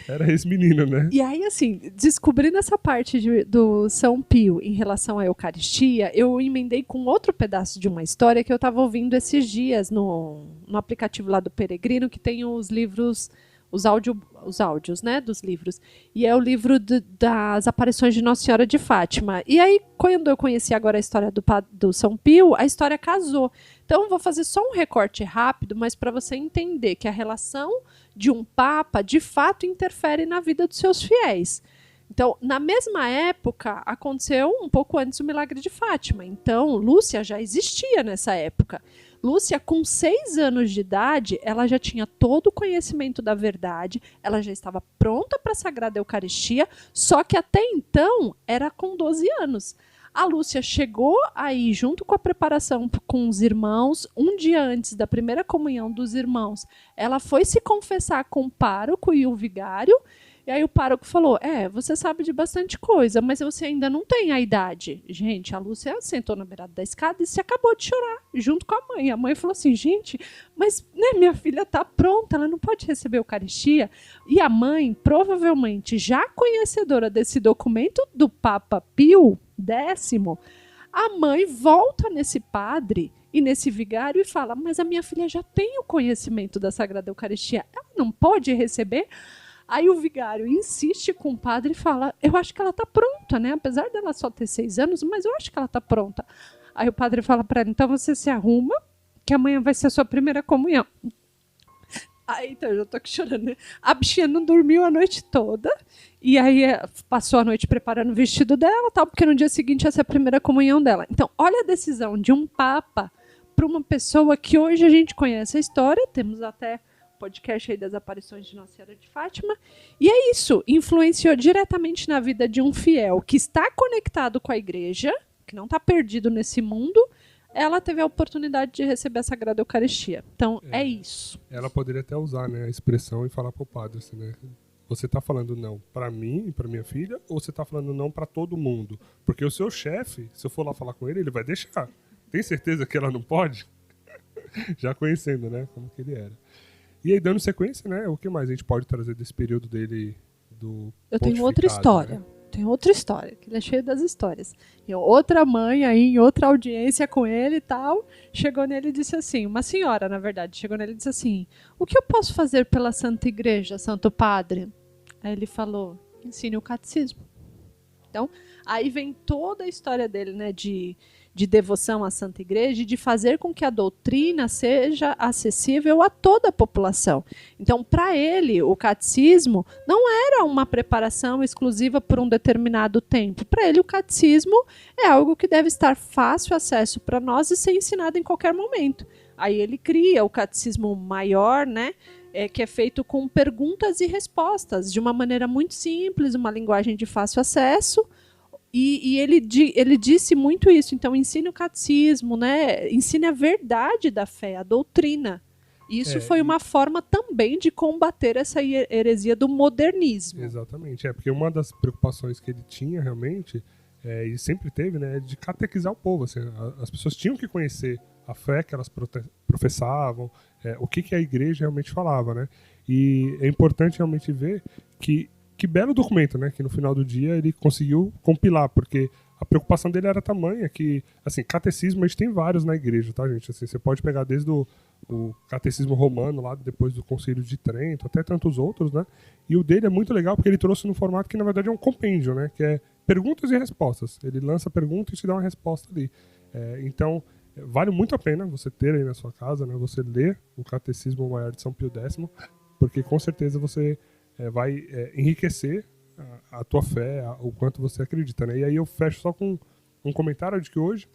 Era esse menino, né?
E aí, assim, descobrindo essa parte do São Pio em relação à Eucaristia, eu emendei com outro pedaço de uma história que eu estava ouvindo esses dias no aplicativo lá do Peregrino, que tem os livros, os áudios, né, dos livros. E é o livro das aparições de Nossa Senhora de Fátima. E aí, quando eu conheci agora a história do São Pio, a história casou. Então, vou fazer só um recorte rápido, mas para você entender que a relação de um papa, de fato, interfere na vida dos seus fiéis. Então, na mesma época, aconteceu um pouco antes o milagre de Fátima. Então, Lúcia já existia nessa época. Lúcia, com 6 anos de idade, ela já tinha todo o conhecimento da verdade, ela já estava pronta para a Sagrada Eucaristia, só que até então era com 12 anos. A Lúcia chegou aí, junto com a preparação com os irmãos, um dia antes da primeira comunhão dos irmãos, ela foi se confessar com o pároco e o vigário, e aí o pároco falou, você sabe de bastante coisa, mas você ainda não tem a idade. Gente, a Lúcia sentou na beirada da escada e se acabou de chorar, junto com a mãe. A mãe falou assim, gente, mas minha filha está pronta, ela não pode receber a Eucaristia. E a mãe, provavelmente já conhecedora desse documento do Papa Pio X, a mãe volta nesse padre e nesse vigário e fala, mas a minha filha já tem o conhecimento da Sagrada Eucaristia, ela não pode receber? Aí o vigário insiste com o padre e fala, eu acho que ela está pronta, né? Apesar dela só ter 6 anos, mas eu acho que ela está pronta. Aí o padre fala para ela, então você se arruma, que amanhã vai ser a sua primeira comunhão. Aí, então, eu já tô aqui chorando, né? A bichinha não dormiu a noite toda, e aí passou a noite preparando o vestido dela, tal, porque no dia seguinte ia ser a primeira comunhão dela. Então, olha a decisão de um papa para uma pessoa que hoje a gente conhece a história, temos até podcast aí das aparições de Nossa Senhora de Fátima, e é isso, influenciou diretamente na vida de um fiel que está conectado com a igreja, que não está perdido nesse mundo, ela teve a oportunidade de receber a Sagrada Eucaristia. Então, é isso.
Ela poderia até usar, né, a expressão e falar pro padre, assim, né, você está falando não para mim e para minha filha, ou você está falando não para todo mundo? Porque o seu chefe, se eu for lá falar com ele, ele vai deixar. Tem certeza que ela não pode? Já conhecendo, né, como que ele era. E aí, dando sequência, né, o que mais a gente pode trazer desse período dele do
Eu tenho outra história.
Né?
Tem outra história, que ele é cheio das histórias. E outra mãe aí, em outra audiência com ele e tal, chegou nele e disse assim, uma senhora, na verdade, chegou nele e disse assim, o que eu posso fazer pela Santa Igreja, Santo Padre? Aí ele falou, ensine o catecismo. Então, aí vem toda a história dele, né, de devoção à Santa Igreja e de fazer com que a doutrina seja acessível a toda a população. Então, para ele, o catecismo não era uma preparação exclusiva por um determinado tempo. Para ele, o catecismo é algo que deve estar fácil acesso para nós e ser ensinado em qualquer momento. Aí ele cria o catecismo maior, né, que é feito com perguntas e respostas, de uma maneira muito simples, uma linguagem de fácil acesso. E ele disse muito isso. Então, ensine o catecismo, né? Ensine a verdade da fé, a doutrina. Isso foi uma forma também de combater essa heresia do modernismo.
Exatamente. Porque uma das preocupações que ele tinha realmente, e sempre teve, né, é de catequizar o povo. Assim, as pessoas tinham que conhecer a fé que elas professavam, o que a igreja realmente falava, né? E é importante realmente ver que belo documento, né? Que no final do dia ele conseguiu compilar, porque a preocupação dele era tamanha que, assim, catecismo a gente tem vários na igreja, tá, gente? Assim, você pode pegar desde o catecismo romano, lá depois do Concílio de Trento, até tantos outros, né? E o dele é muito legal porque ele trouxe no formato que, na verdade, é um compêndio, né? Que é perguntas e respostas. Ele lança a pergunta e te dá uma resposta ali. Então, vale muito a pena você ter aí na sua casa, né? Você ler o Catecismo Maior de São Pio X, porque com certeza você vai enriquecer a tua fé, o quanto você acredita, né? E aí eu fecho só com um comentário de que hoje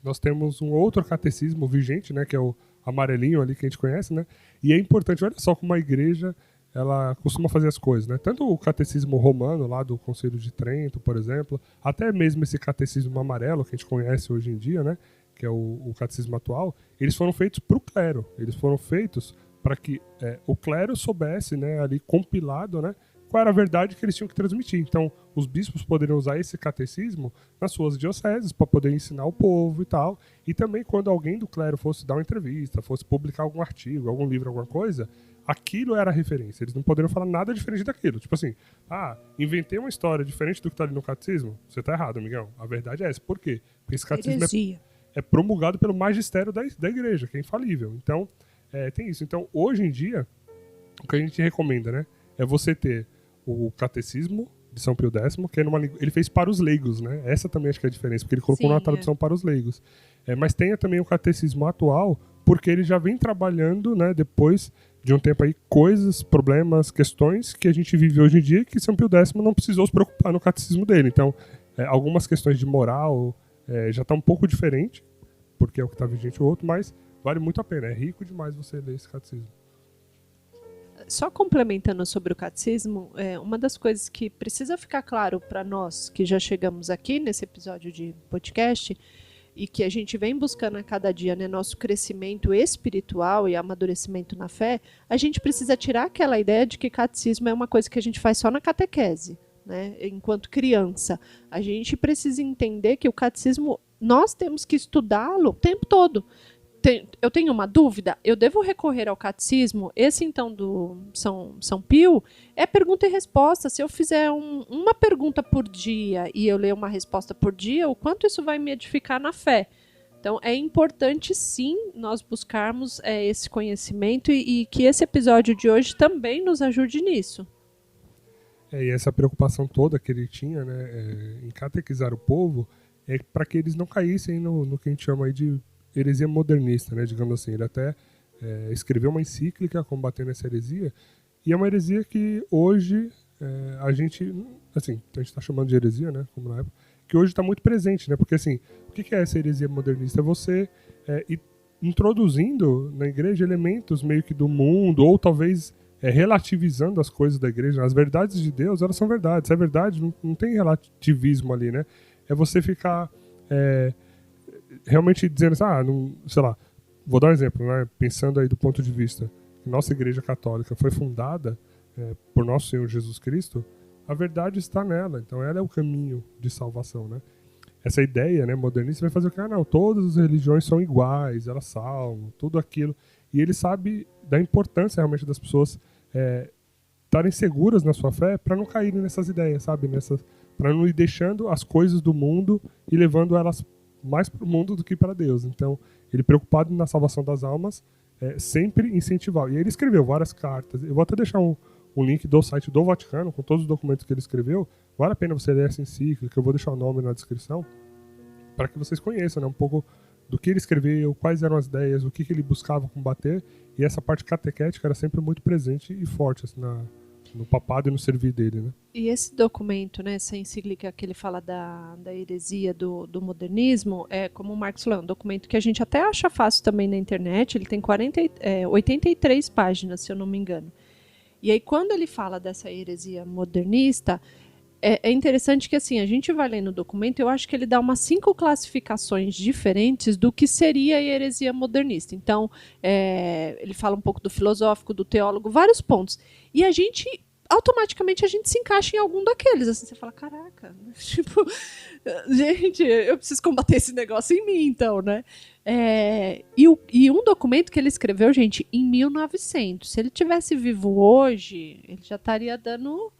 nós temos um outro catecismo vigente, né? Que é o amarelinho ali que a gente conhece, né? E é importante, olha só como a igreja ela costuma fazer as coisas, né? Tanto o catecismo romano lá do Concílio de Trento, por exemplo, até mesmo esse catecismo amarelo que a gente conhece hoje em dia, né? Que é o catecismo atual, eles foram feitos para o clero, eles foram feitos para que o clero soubesse, né, ali compilado, né, qual era a verdade que eles tinham que transmitir. Então, os bispos poderiam usar esse catecismo nas suas dioceses para poder ensinar o povo e tal. E também quando alguém do clero fosse dar uma entrevista, fosse publicar algum artigo, algum livro, alguma coisa, aquilo era a referência. Eles não poderiam falar nada diferente daquilo. Tipo assim, inventei uma história diferente do que está ali no catecismo. Você está errado, amigão. A verdade é essa. Por quê? Porque esse catecismo é promulgado pelo magistério da igreja, que é infalível. Então, tem isso. Então, hoje em dia, o que a gente recomenda, né, é você ter o catecismo de São Pio X, que ele fez para os leigos, né? Essa também acho que é a diferença, porque ele colocou uma tradução para os leigos. Mas tenha também o catecismo atual, porque ele já vem trabalhando, né, depois de um tempo aí, coisas, problemas, questões que a gente vive hoje em dia que São Pio X não precisou se preocupar no catecismo dele. Então, algumas questões de moral já estão um pouco diferente, porque é o que está vigente o outro, mas vale muito a pena. É rico demais você ler esse catecismo.
Só complementando sobre o catecismo, uma das coisas que precisa ficar claro para nós que já chegamos aqui nesse episódio de podcast e que a gente vem buscando a cada dia, né, nosso crescimento espiritual e amadurecimento na fé, a gente precisa tirar aquela ideia de que catecismo é uma coisa que a gente faz só na catequese, né, enquanto criança. A gente precisa entender que o catecismo, nós temos que estudá-lo o tempo todo. Eu tenho uma dúvida, eu devo recorrer ao catecismo? Esse, então, do São Pio, é pergunta e resposta. Se eu fizer uma pergunta por dia e eu ler uma resposta por dia, o quanto isso vai me edificar na fé? Então, é importante, sim, nós buscarmos esse conhecimento e que esse episódio de hoje também nos ajude nisso.
E essa preocupação toda que ele tinha, né, em catequizar o povo, é para que eles não caíssem no que a gente chama aí de heresia modernista, né, digamos assim. Ele até escreveu uma encíclica combatendo essa heresia, e é uma heresia que hoje a gente está chamando de heresia, né, como na época, que hoje está muito presente, né, porque assim, o que é essa heresia modernista? É você ir introduzindo na igreja elementos meio que do mundo, ou talvez relativizando as coisas da igreja. As verdades de Deus, elas são verdades. Se é verdade, não tem relativismo ali, né? É você ficar realmente dizendo assim, sei lá, vou dar um exemplo, né? Pensando aí do ponto de vista que nossa igreja católica foi fundada por nosso Senhor Jesus Cristo, a verdade está nela, então ela é o caminho de salvação, né? Essa ideia, né, modernista vai fazer o que? Todas as religiões são iguais, elas salvam, tudo aquilo. E ele sabe da importância realmente das pessoas estarem seguras na sua fé para não caírem nessas ideias, sabe? Para não ir deixando as coisas do mundo e levando elas mais para o mundo do que para Deus. Então, ele preocupado na salvação das almas, sempre incentivar. E aí ele escreveu várias cartas. Eu vou até deixar um link do site do Vaticano, com todos os documentos que ele escreveu. Vale a pena você ler essa encíclica, eu vou deixar o nome na descrição, para que vocês conheçam, né, um pouco do que ele escreveu, quais eram as ideias, o que ele buscava combater. E essa parte catequética era sempre muito presente e forte assim, no papado e no servir dele, né?
E esse documento, né, essa encíclica que ele fala da heresia do modernismo, como o Marcos falou, um documento que a gente até acha fácil também na internet. Ele tem 83 páginas, se eu não me engano. E aí, quando ele fala dessa heresia modernista, é interessante que, assim, a gente vai lendo o documento, eu acho que ele dá umas 5 classificações diferentes do que seria a heresia modernista. Então, ele fala um pouco do filosófico, do teólogo, vários pontos. E automaticamente a gente se encaixa em algum daqueles. Assim, você fala, caraca, tipo, gente, eu preciso combater esse negócio em mim, então, né? E um documento que ele escreveu, gente, em 1900. Se ele tivesse vivo hoje, ele já estaria dando...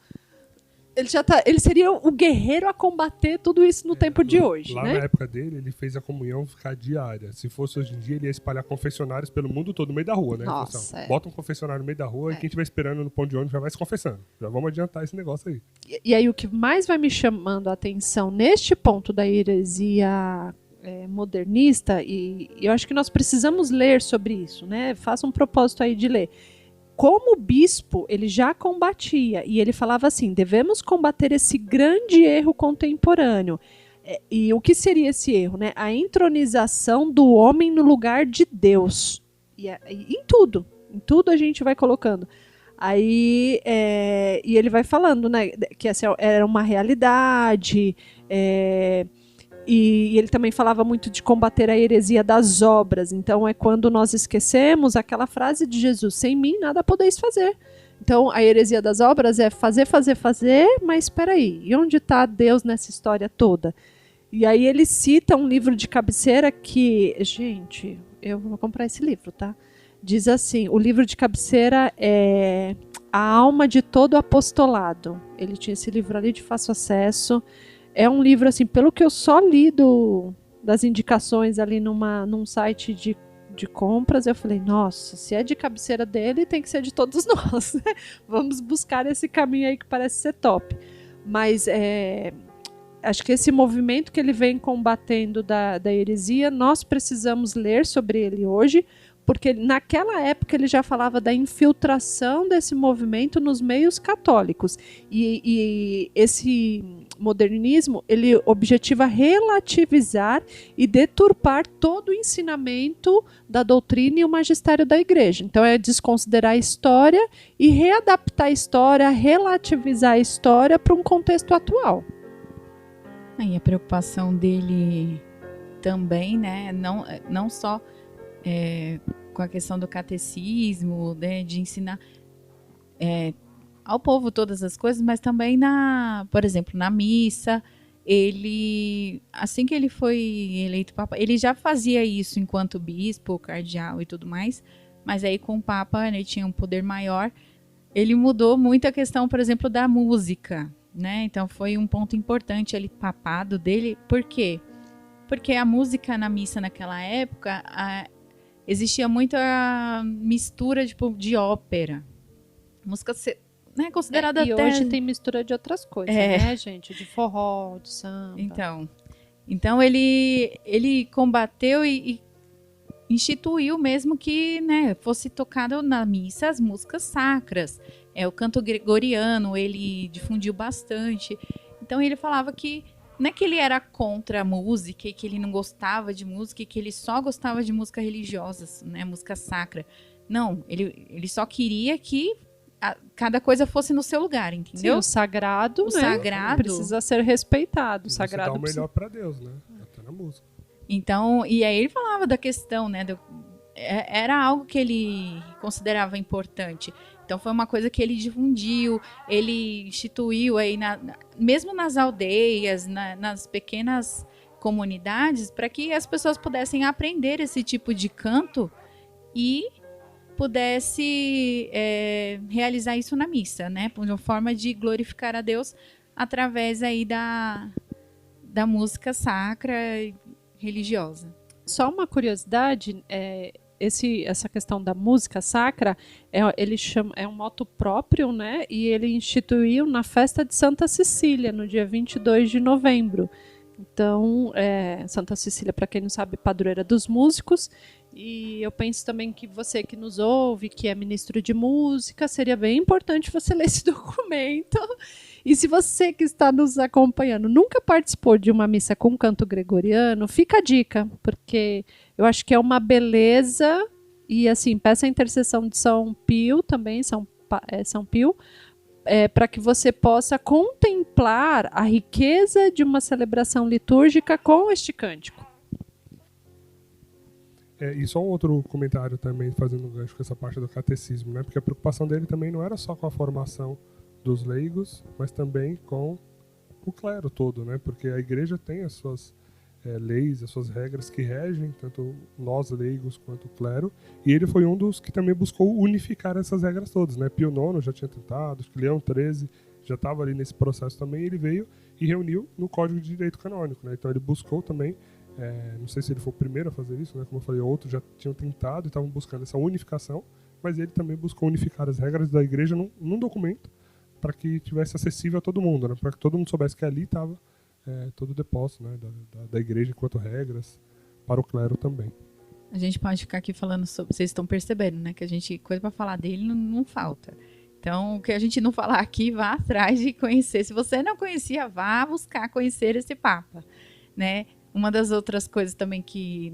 Ele seria o guerreiro a combater tudo isso no tempo de hoje,
lá,
né?
Na época dele, ele fez a comunhão ficar diária. Se fosse hoje em dia, ele ia espalhar confessionários pelo mundo todo, no meio da rua, né?
Nossa,
Bota um confessionário no meio da rua e quem estiver esperando no ponto de ônibus já vai se confessando. Já vamos adiantar esse negócio aí.
E aí o que mais vai me chamando a atenção neste ponto da heresia modernista, e eu acho que nós precisamos ler sobre isso, né? Faça um propósito aí de ler. Como o bispo, ele já combatia, e ele falava assim, devemos combater esse grande erro contemporâneo. E o que seria esse erro? Né? A entronização do homem no lugar de Deus. Em tudo a gente vai colocando. Aí, e ele vai falando, né, que essa era uma realidade, e ele também falava muito de combater a heresia das obras. Então, é quando nós esquecemos aquela frase de Jesus, sem mim nada podeis fazer. Então, a heresia das obras é fazer, mas espera aí, e onde está Deus nessa história toda? E aí ele cita um livro de cabeceira que, gente, eu vou comprar esse livro, tá? Diz assim, o livro de cabeceira é A Alma de Todo Apostolado. Ele tinha esse livro ali de fácil acesso. É um livro, assim, pelo que eu só li das indicações ali num site de compras, eu falei, nossa, se é de cabeceira dele, tem que ser de todos nós, né? Vamos buscar esse caminho aí que parece ser top. Mas acho que esse movimento que ele vem combatendo da heresia, nós precisamos ler sobre ele hoje, porque naquela época ele já falava da infiltração desse movimento nos meios católicos. E esse modernismo, ele objetiva relativizar e deturpar todo o ensinamento da doutrina e o magistério da igreja. Então é desconsiderar a história e readaptar a história, relativizar a história para um contexto atual.
E a preocupação dele também, né, não só com a questão do catecismo, né, de ensinar ao povo todas as coisas, mas também, por exemplo, na missa, ele, assim que ele foi eleito papa, ele já fazia isso enquanto bispo, cardeal e tudo mais, mas aí com o papa, né, ele tinha um poder maior, ele mudou muito a questão, por exemplo, da música, né? Então foi um ponto importante ali, papado dele. Por quê? Porque a música na missa naquela época, existia muita mistura de ópera. Música, né, considerada
e
até...
hoje tem mistura de outras coisas, né, gente? De forró, de samba.
Então ele combateu e instituiu mesmo que, né, fosse tocado na missa as músicas sacras. O canto gregoriano, ele difundiu bastante. Então ele falava que não é que ele era contra a música e que ele não gostava de música e que ele só gostava de música religiosa, né, música sacra. Não, ele só queria que cada coisa fosse no seu lugar, entendeu?
Sim, o sagrado, né,
sagrado
precisa ser respeitado. O sagrado
dá o melhor para Deus, né? Até na música.
Então, e aí ele falava da questão, né, era algo que ele considerava importante. Então foi uma coisa que ele difundiu, ele instituiu aí, mesmo nas aldeias, nas pequenas comunidades, para que as pessoas pudessem aprender esse tipo de canto e pudesse realizar isso na missa, né, por uma forma de glorificar a Deus através aí da música sacra religiosa.
Só uma curiosidade, essa questão da música sacra, é um moto próprio, né? E ele instituiu na festa de Santa Cecília, no dia 22 de novembro. Então, Santa Cecília, para quem não sabe, padroeira dos músicos. E eu penso também que você que nos ouve, que é ministro de música, seria bem importante você ler esse documento. E se você que está nos acompanhando nunca participou de uma missa com canto gregoriano, fica a dica, porque eu acho que é uma beleza. E assim, peça a intercessão de São Pio também, São Pio, para que você possa contemplar a riqueza de uma celebração litúrgica com este cântico.
E só um outro comentário também, fazendo um gancho com essa parte do catecismo, né? Porque a preocupação dele também não era só com a formação dos leigos, mas também com o clero todo, né? Porque a igreja tem as suas leis, as suas regras que regem tanto nós leigos quanto o clero, e ele foi um dos que também buscou unificar essas regras todas, né? Pio IX já tinha tentado, acho que Leão XIII já estava ali nesse processo também, ele veio e reuniu no Código de Direito Canônico, né? Então ele buscou também, não sei se ele foi o primeiro a fazer isso, né? Como eu falei, outros já tinham tentado e estavam buscando essa unificação, mas ele também buscou unificar as regras da igreja num documento para que tivesse acessível a todo mundo, né? Para que todo mundo soubesse que ali estava todo o depósito, né? da igreja enquanto regras para o clero também.
A gente pode ficar aqui falando sobre... Vocês estão percebendo, né? Que a gente, coisa para falar dele não falta. Então, o que a gente não falar aqui, vá atrás de conhecer. Se você não conhecia, vá buscar conhecer esse Papa, né? Uma das outras coisas também que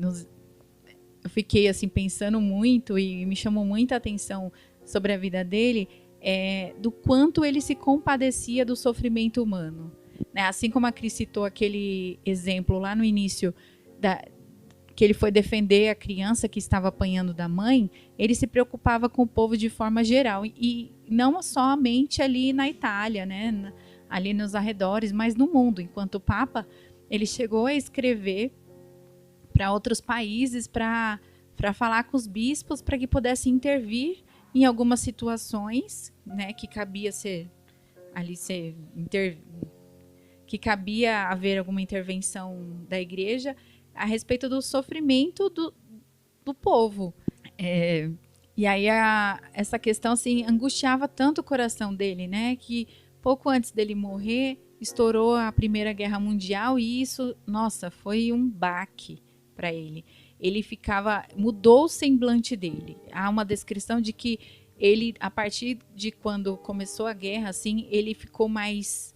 eu fiquei assim pensando muito e me chamou muita atenção sobre a vida dele do quanto ele se compadecia do sofrimento humano, né? Assim como a Cris citou aquele exemplo lá no início que ele foi defender a criança que estava apanhando da mãe, ele se preocupava com o povo de forma geral e não somente ali na Itália, né? Ali nos arredores, mas no mundo. Enquanto Papa, ele chegou a escrever para outros países para falar com os bispos para que pudesse intervir em algumas situações, né, que cabia que cabia haver alguma intervenção da igreja a respeito do sofrimento do povo. E aí essa questão assim, angustiava tanto o coração dele, né, que pouco antes dele morrer, estourou a Primeira Guerra Mundial e isso, nossa, foi um baque para ele. mudou o semblante dele. Há uma descrição de que ele, a partir de quando começou a guerra, assim, ele ficou mais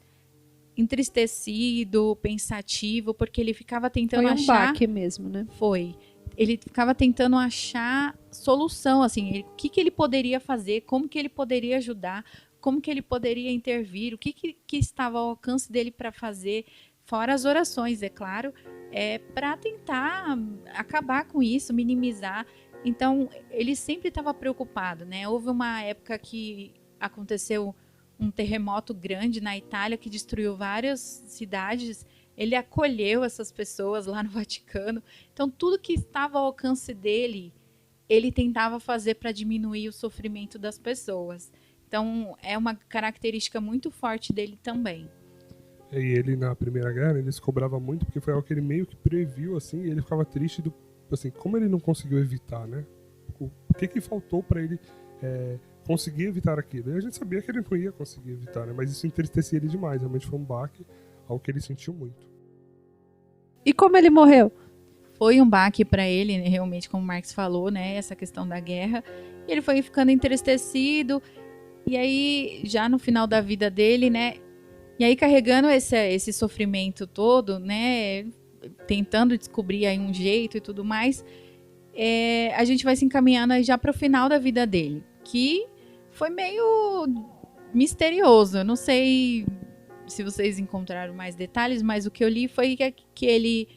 entristecido, pensativo, porque ele ficava tentando
Foi um
achar...
baque mesmo, né?
Foi. Ele ficava tentando achar solução, assim, o que ele poderia fazer, como que ele poderia ajudar, como que ele poderia intervir, o que estava ao alcance dele para fazer, fora as orações, é claro, para tentar acabar com isso, minimizar. Então, ele sempre estava preocupado, né? Houve uma época que aconteceu um terremoto grande na Itália que destruiu várias cidades. Ele acolheu essas pessoas lá no Vaticano. Então, tudo que estava ao alcance dele, ele tentava fazer para diminuir o sofrimento das pessoas. Então, é uma característica muito forte dele também.
E ele, na Primeira Guerra, ele se cobrava muito, porque foi algo que ele meio que previu, assim, e ele ficava triste, assim, como ele não conseguiu evitar, né? O que faltou para ele conseguir evitar aquilo? E a gente sabia que ele não ia conseguir evitar, né? Mas isso entristecia ele demais, realmente foi um baque, algo que ele sentiu muito.
E como ele morreu?
Foi um baque para ele, né, realmente, como o Marx falou, né? Essa questão da guerra. E ele foi ficando entristecido, e aí, já no final da vida dele, né? E aí, carregando esse sofrimento todo, né? Tentando descobrir aí um jeito e tudo mais, a gente vai se encaminhando aí já para o final da vida dele, que foi meio misterioso. Eu não sei se vocês encontraram mais detalhes, mas o que eu li foi que ele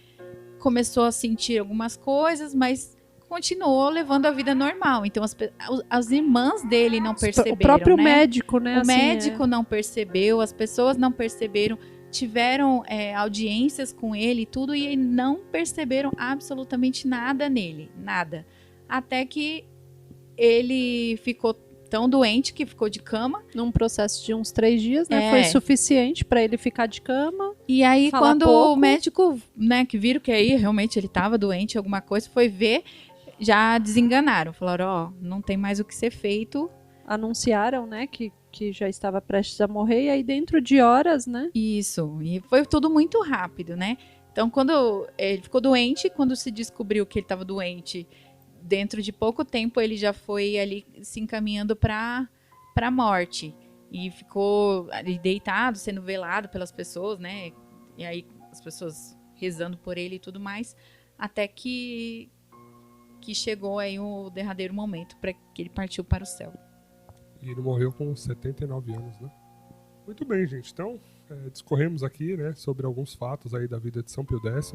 começou a sentir algumas coisas, mas continuou levando a vida normal. Então, as irmãs dele não perceberam,
O próprio
né?
médico, né?
O médico não percebeu, as pessoas não perceberam, tiveram audiências com ele e tudo, e não perceberam absolutamente nada nele, nada. Até que ele ficou tão doente que ficou de cama.
Num processo de uns 3 dias, né? Foi suficiente para ele ficar de cama.
E aí, quando
pouco.
o médico, né, que viram que aí realmente ele estava doente, alguma coisa, foi ver, já desenganaram. Falaram, não tem mais o que ser feito.
Anunciaram, né, que já estava prestes a morrer, e aí dentro de horas, né?
Isso, e foi tudo muito rápido, né? Então, quando ele ficou doente, quando se descobriu que ele estava doente, dentro de pouco tempo ele já foi ali se encaminhando para a morte. E ficou ali deitado, sendo velado pelas pessoas, né? E aí as pessoas rezando por ele e tudo mais, até que chegou aí o derradeiro momento para que ele partiu para o céu.
E ele morreu com 79 anos, né? Muito bem, gente. Então, discorremos aqui, né, sobre alguns fatos aí da vida de São Pio X,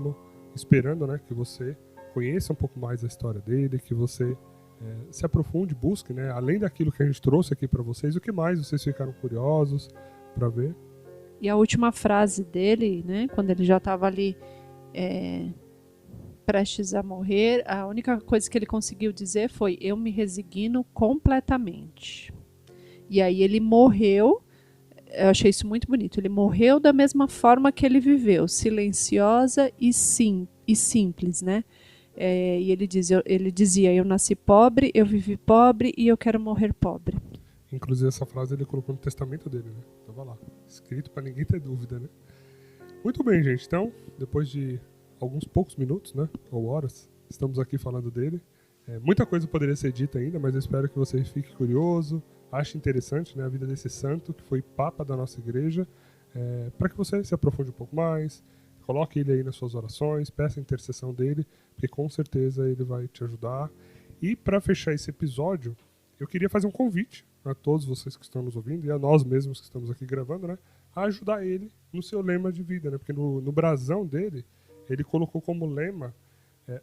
esperando, né, que você conheça um pouco mais a história dele, que você se aprofunde, busque, né, além daquilo que a gente trouxe aqui para vocês, o que mais vocês ficaram curiosos para ver.
E a última frase dele, né, quando ele já estava ali prestes a morrer, a única coisa que ele conseguiu dizer foi: eu me resigno completamente. E aí ele morreu, eu achei isso muito bonito, ele morreu da mesma forma que ele viveu, silenciosa e simples, né? E ele dizia, eu nasci pobre, eu vivi pobre e eu quero morrer pobre.
Inclusive essa frase ele colocou no testamento dele, né? Tava lá, escrito para ninguém ter dúvida, né? Muito bem, gente. Então, depois de alguns poucos minutos, né, ou horas, estamos aqui falando dele. Muita coisa poderia ser dita ainda, mas eu espero que você fique curioso, ache interessante, né, a vida desse santo que foi papa da nossa igreja, para que você se aprofunde um pouco mais, coloque ele aí nas suas orações, peça a intercessão dele, porque com certeza ele vai te ajudar. E para fechar esse episódio, eu queria fazer um convite a todos vocês que estão nos ouvindo e a nós mesmos que estamos aqui gravando, né, a ajudar ele no seu lema de vida, né, porque no brasão dele, ele colocou como lema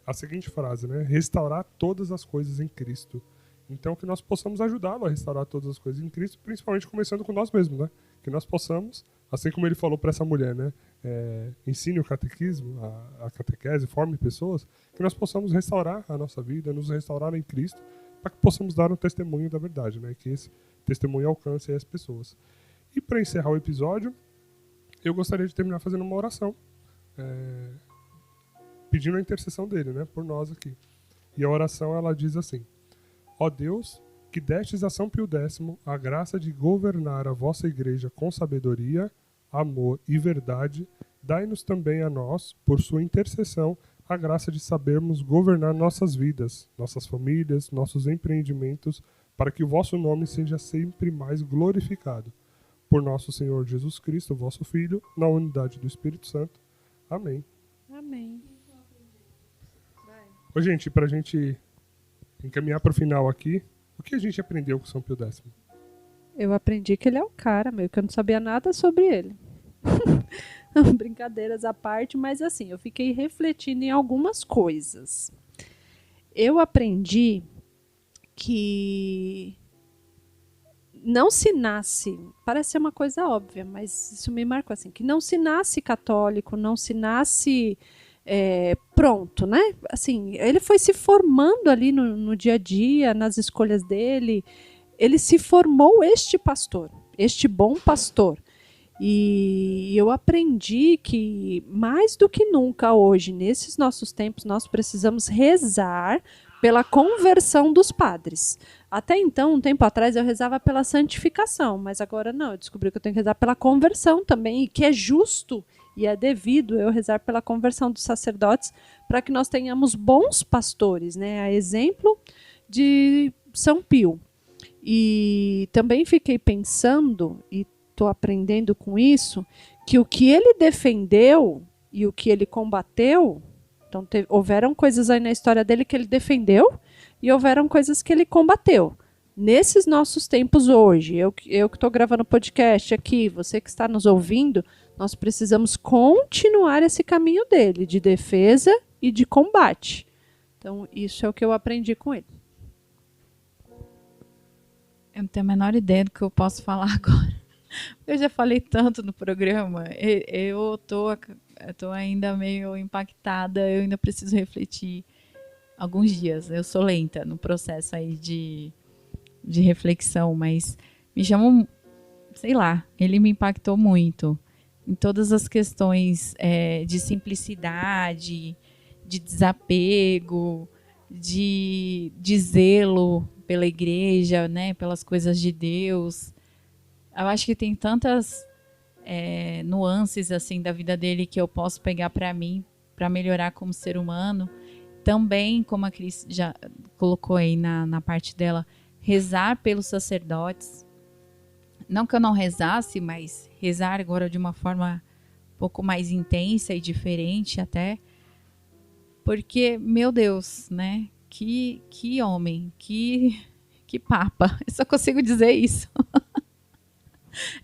a seguinte frase, né, restaurar todas as coisas em Cristo. Então, que nós possamos ajudá-lo a restaurar todas as coisas em Cristo, principalmente começando com nós mesmos, né? Que nós possamos, assim como ele falou para essa mulher, né? Ensine o catequismo, a catequese, forme pessoas, que nós possamos restaurar a nossa vida, nos restaurar em Cristo, para que possamos dar um testemunho da verdade, né? Que esse testemunho alcance as pessoas. E para encerrar o episódio, eu gostaria de terminar fazendo uma oração, pedindo a intercessão dele, né? Por nós aqui. E a oração, ela diz assim: ó Deus, que destes a São Pio X a graça de governar a vossa igreja com sabedoria, amor e verdade, dai-nos também a nós, por sua intercessão, a graça de sabermos governar nossas vidas, nossas famílias, nossos empreendimentos, para que o vosso nome seja sempre mais glorificado. Por nosso Senhor Jesus Cristo, vosso Filho, na unidade do Espírito Santo. Amém.
Amém.
Ô, gente, para a gente encaminhar para o final aqui, o que a gente aprendeu com São Pio X?
Eu aprendi que ele é o cara, meu, que eu não sabia nada sobre ele. Brincadeiras à parte, mas assim, eu fiquei refletindo em algumas coisas. Eu aprendi que não se nasce, parece ser uma coisa óbvia, mas isso me marcou assim, que não se nasce católico, não se nasce pronto, né? Assim, ele foi se formando ali no dia a dia, nas escolhas dele, ele se formou este pastor, este bom pastor. E eu aprendi que, mais do que nunca hoje, nesses nossos tempos, nós precisamos rezar pela conversão dos padres. Até então, um tempo atrás, eu rezava pela santificação, mas agora não, eu descobri que eu tenho que rezar pela conversão também, e que é justo e é devido eu rezar pela conversão dos sacerdotes, para que nós tenhamos bons pastores, né? A exemplo de São Pio. E também fiquei pensando, e estou aprendendo com isso, que o que ele defendeu e o que ele combateu, então houveram coisas aí na história dele que ele defendeu e houveram coisas que ele combateu. Nesses nossos tempos hoje, eu que estou gravando podcast aqui, você que está nos ouvindo, nós precisamos continuar esse caminho dele, de defesa e de combate. Então, isso é o que eu aprendi com ele.
Eu não tenho a menor ideia do que eu posso falar agora. Eu já falei tanto no programa, eu tô ainda meio impactada, eu ainda preciso refletir alguns dias. Eu sou lenta no processo aí de reflexão, mas me chamam, sei lá, ele me impactou muito em todas as questões de simplicidade, de desapego, de zelo pela igreja, né, pelas coisas de Deus. Eu acho que tem tantas nuances assim da vida dele que eu posso pegar para mim, para melhorar como ser humano. Também, como a Cris já colocou aí na parte dela, rezar pelos sacerdotes. Não que eu não rezasse, mas rezar agora de uma forma um pouco mais intensa e diferente até. Porque, meu Deus, né? Que homem, que papa. Eu só consigo dizer isso.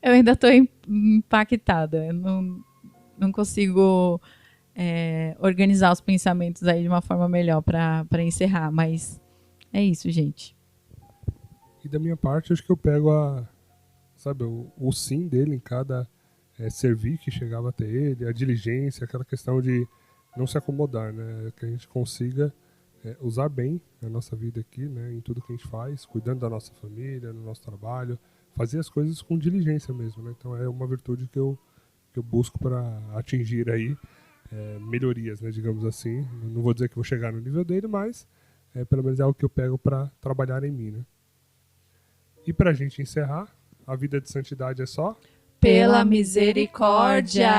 Eu ainda estou impactada. Eu não consigo organizar os pensamentos aí de uma forma melhor para encerrar. Mas é isso, gente.
E da minha parte, acho que eu pego o sim dele em cada servir que chegava até ele, a diligência, aquela questão de não se acomodar, né? Que a gente consiga usar bem a nossa vida aqui, né? Em tudo que a gente faz, cuidando da nossa família, no nosso trabalho, fazer as coisas com diligência mesmo, né? Então é uma virtude que eu busco para atingir aí melhorias, né? Digamos assim. Não vou dizer que vou chegar no nível dele, mas pelo menos é algo que eu pego para trabalhar em mim, né? E para a gente encerrar, a vida de santidade é só
pela misericórdia.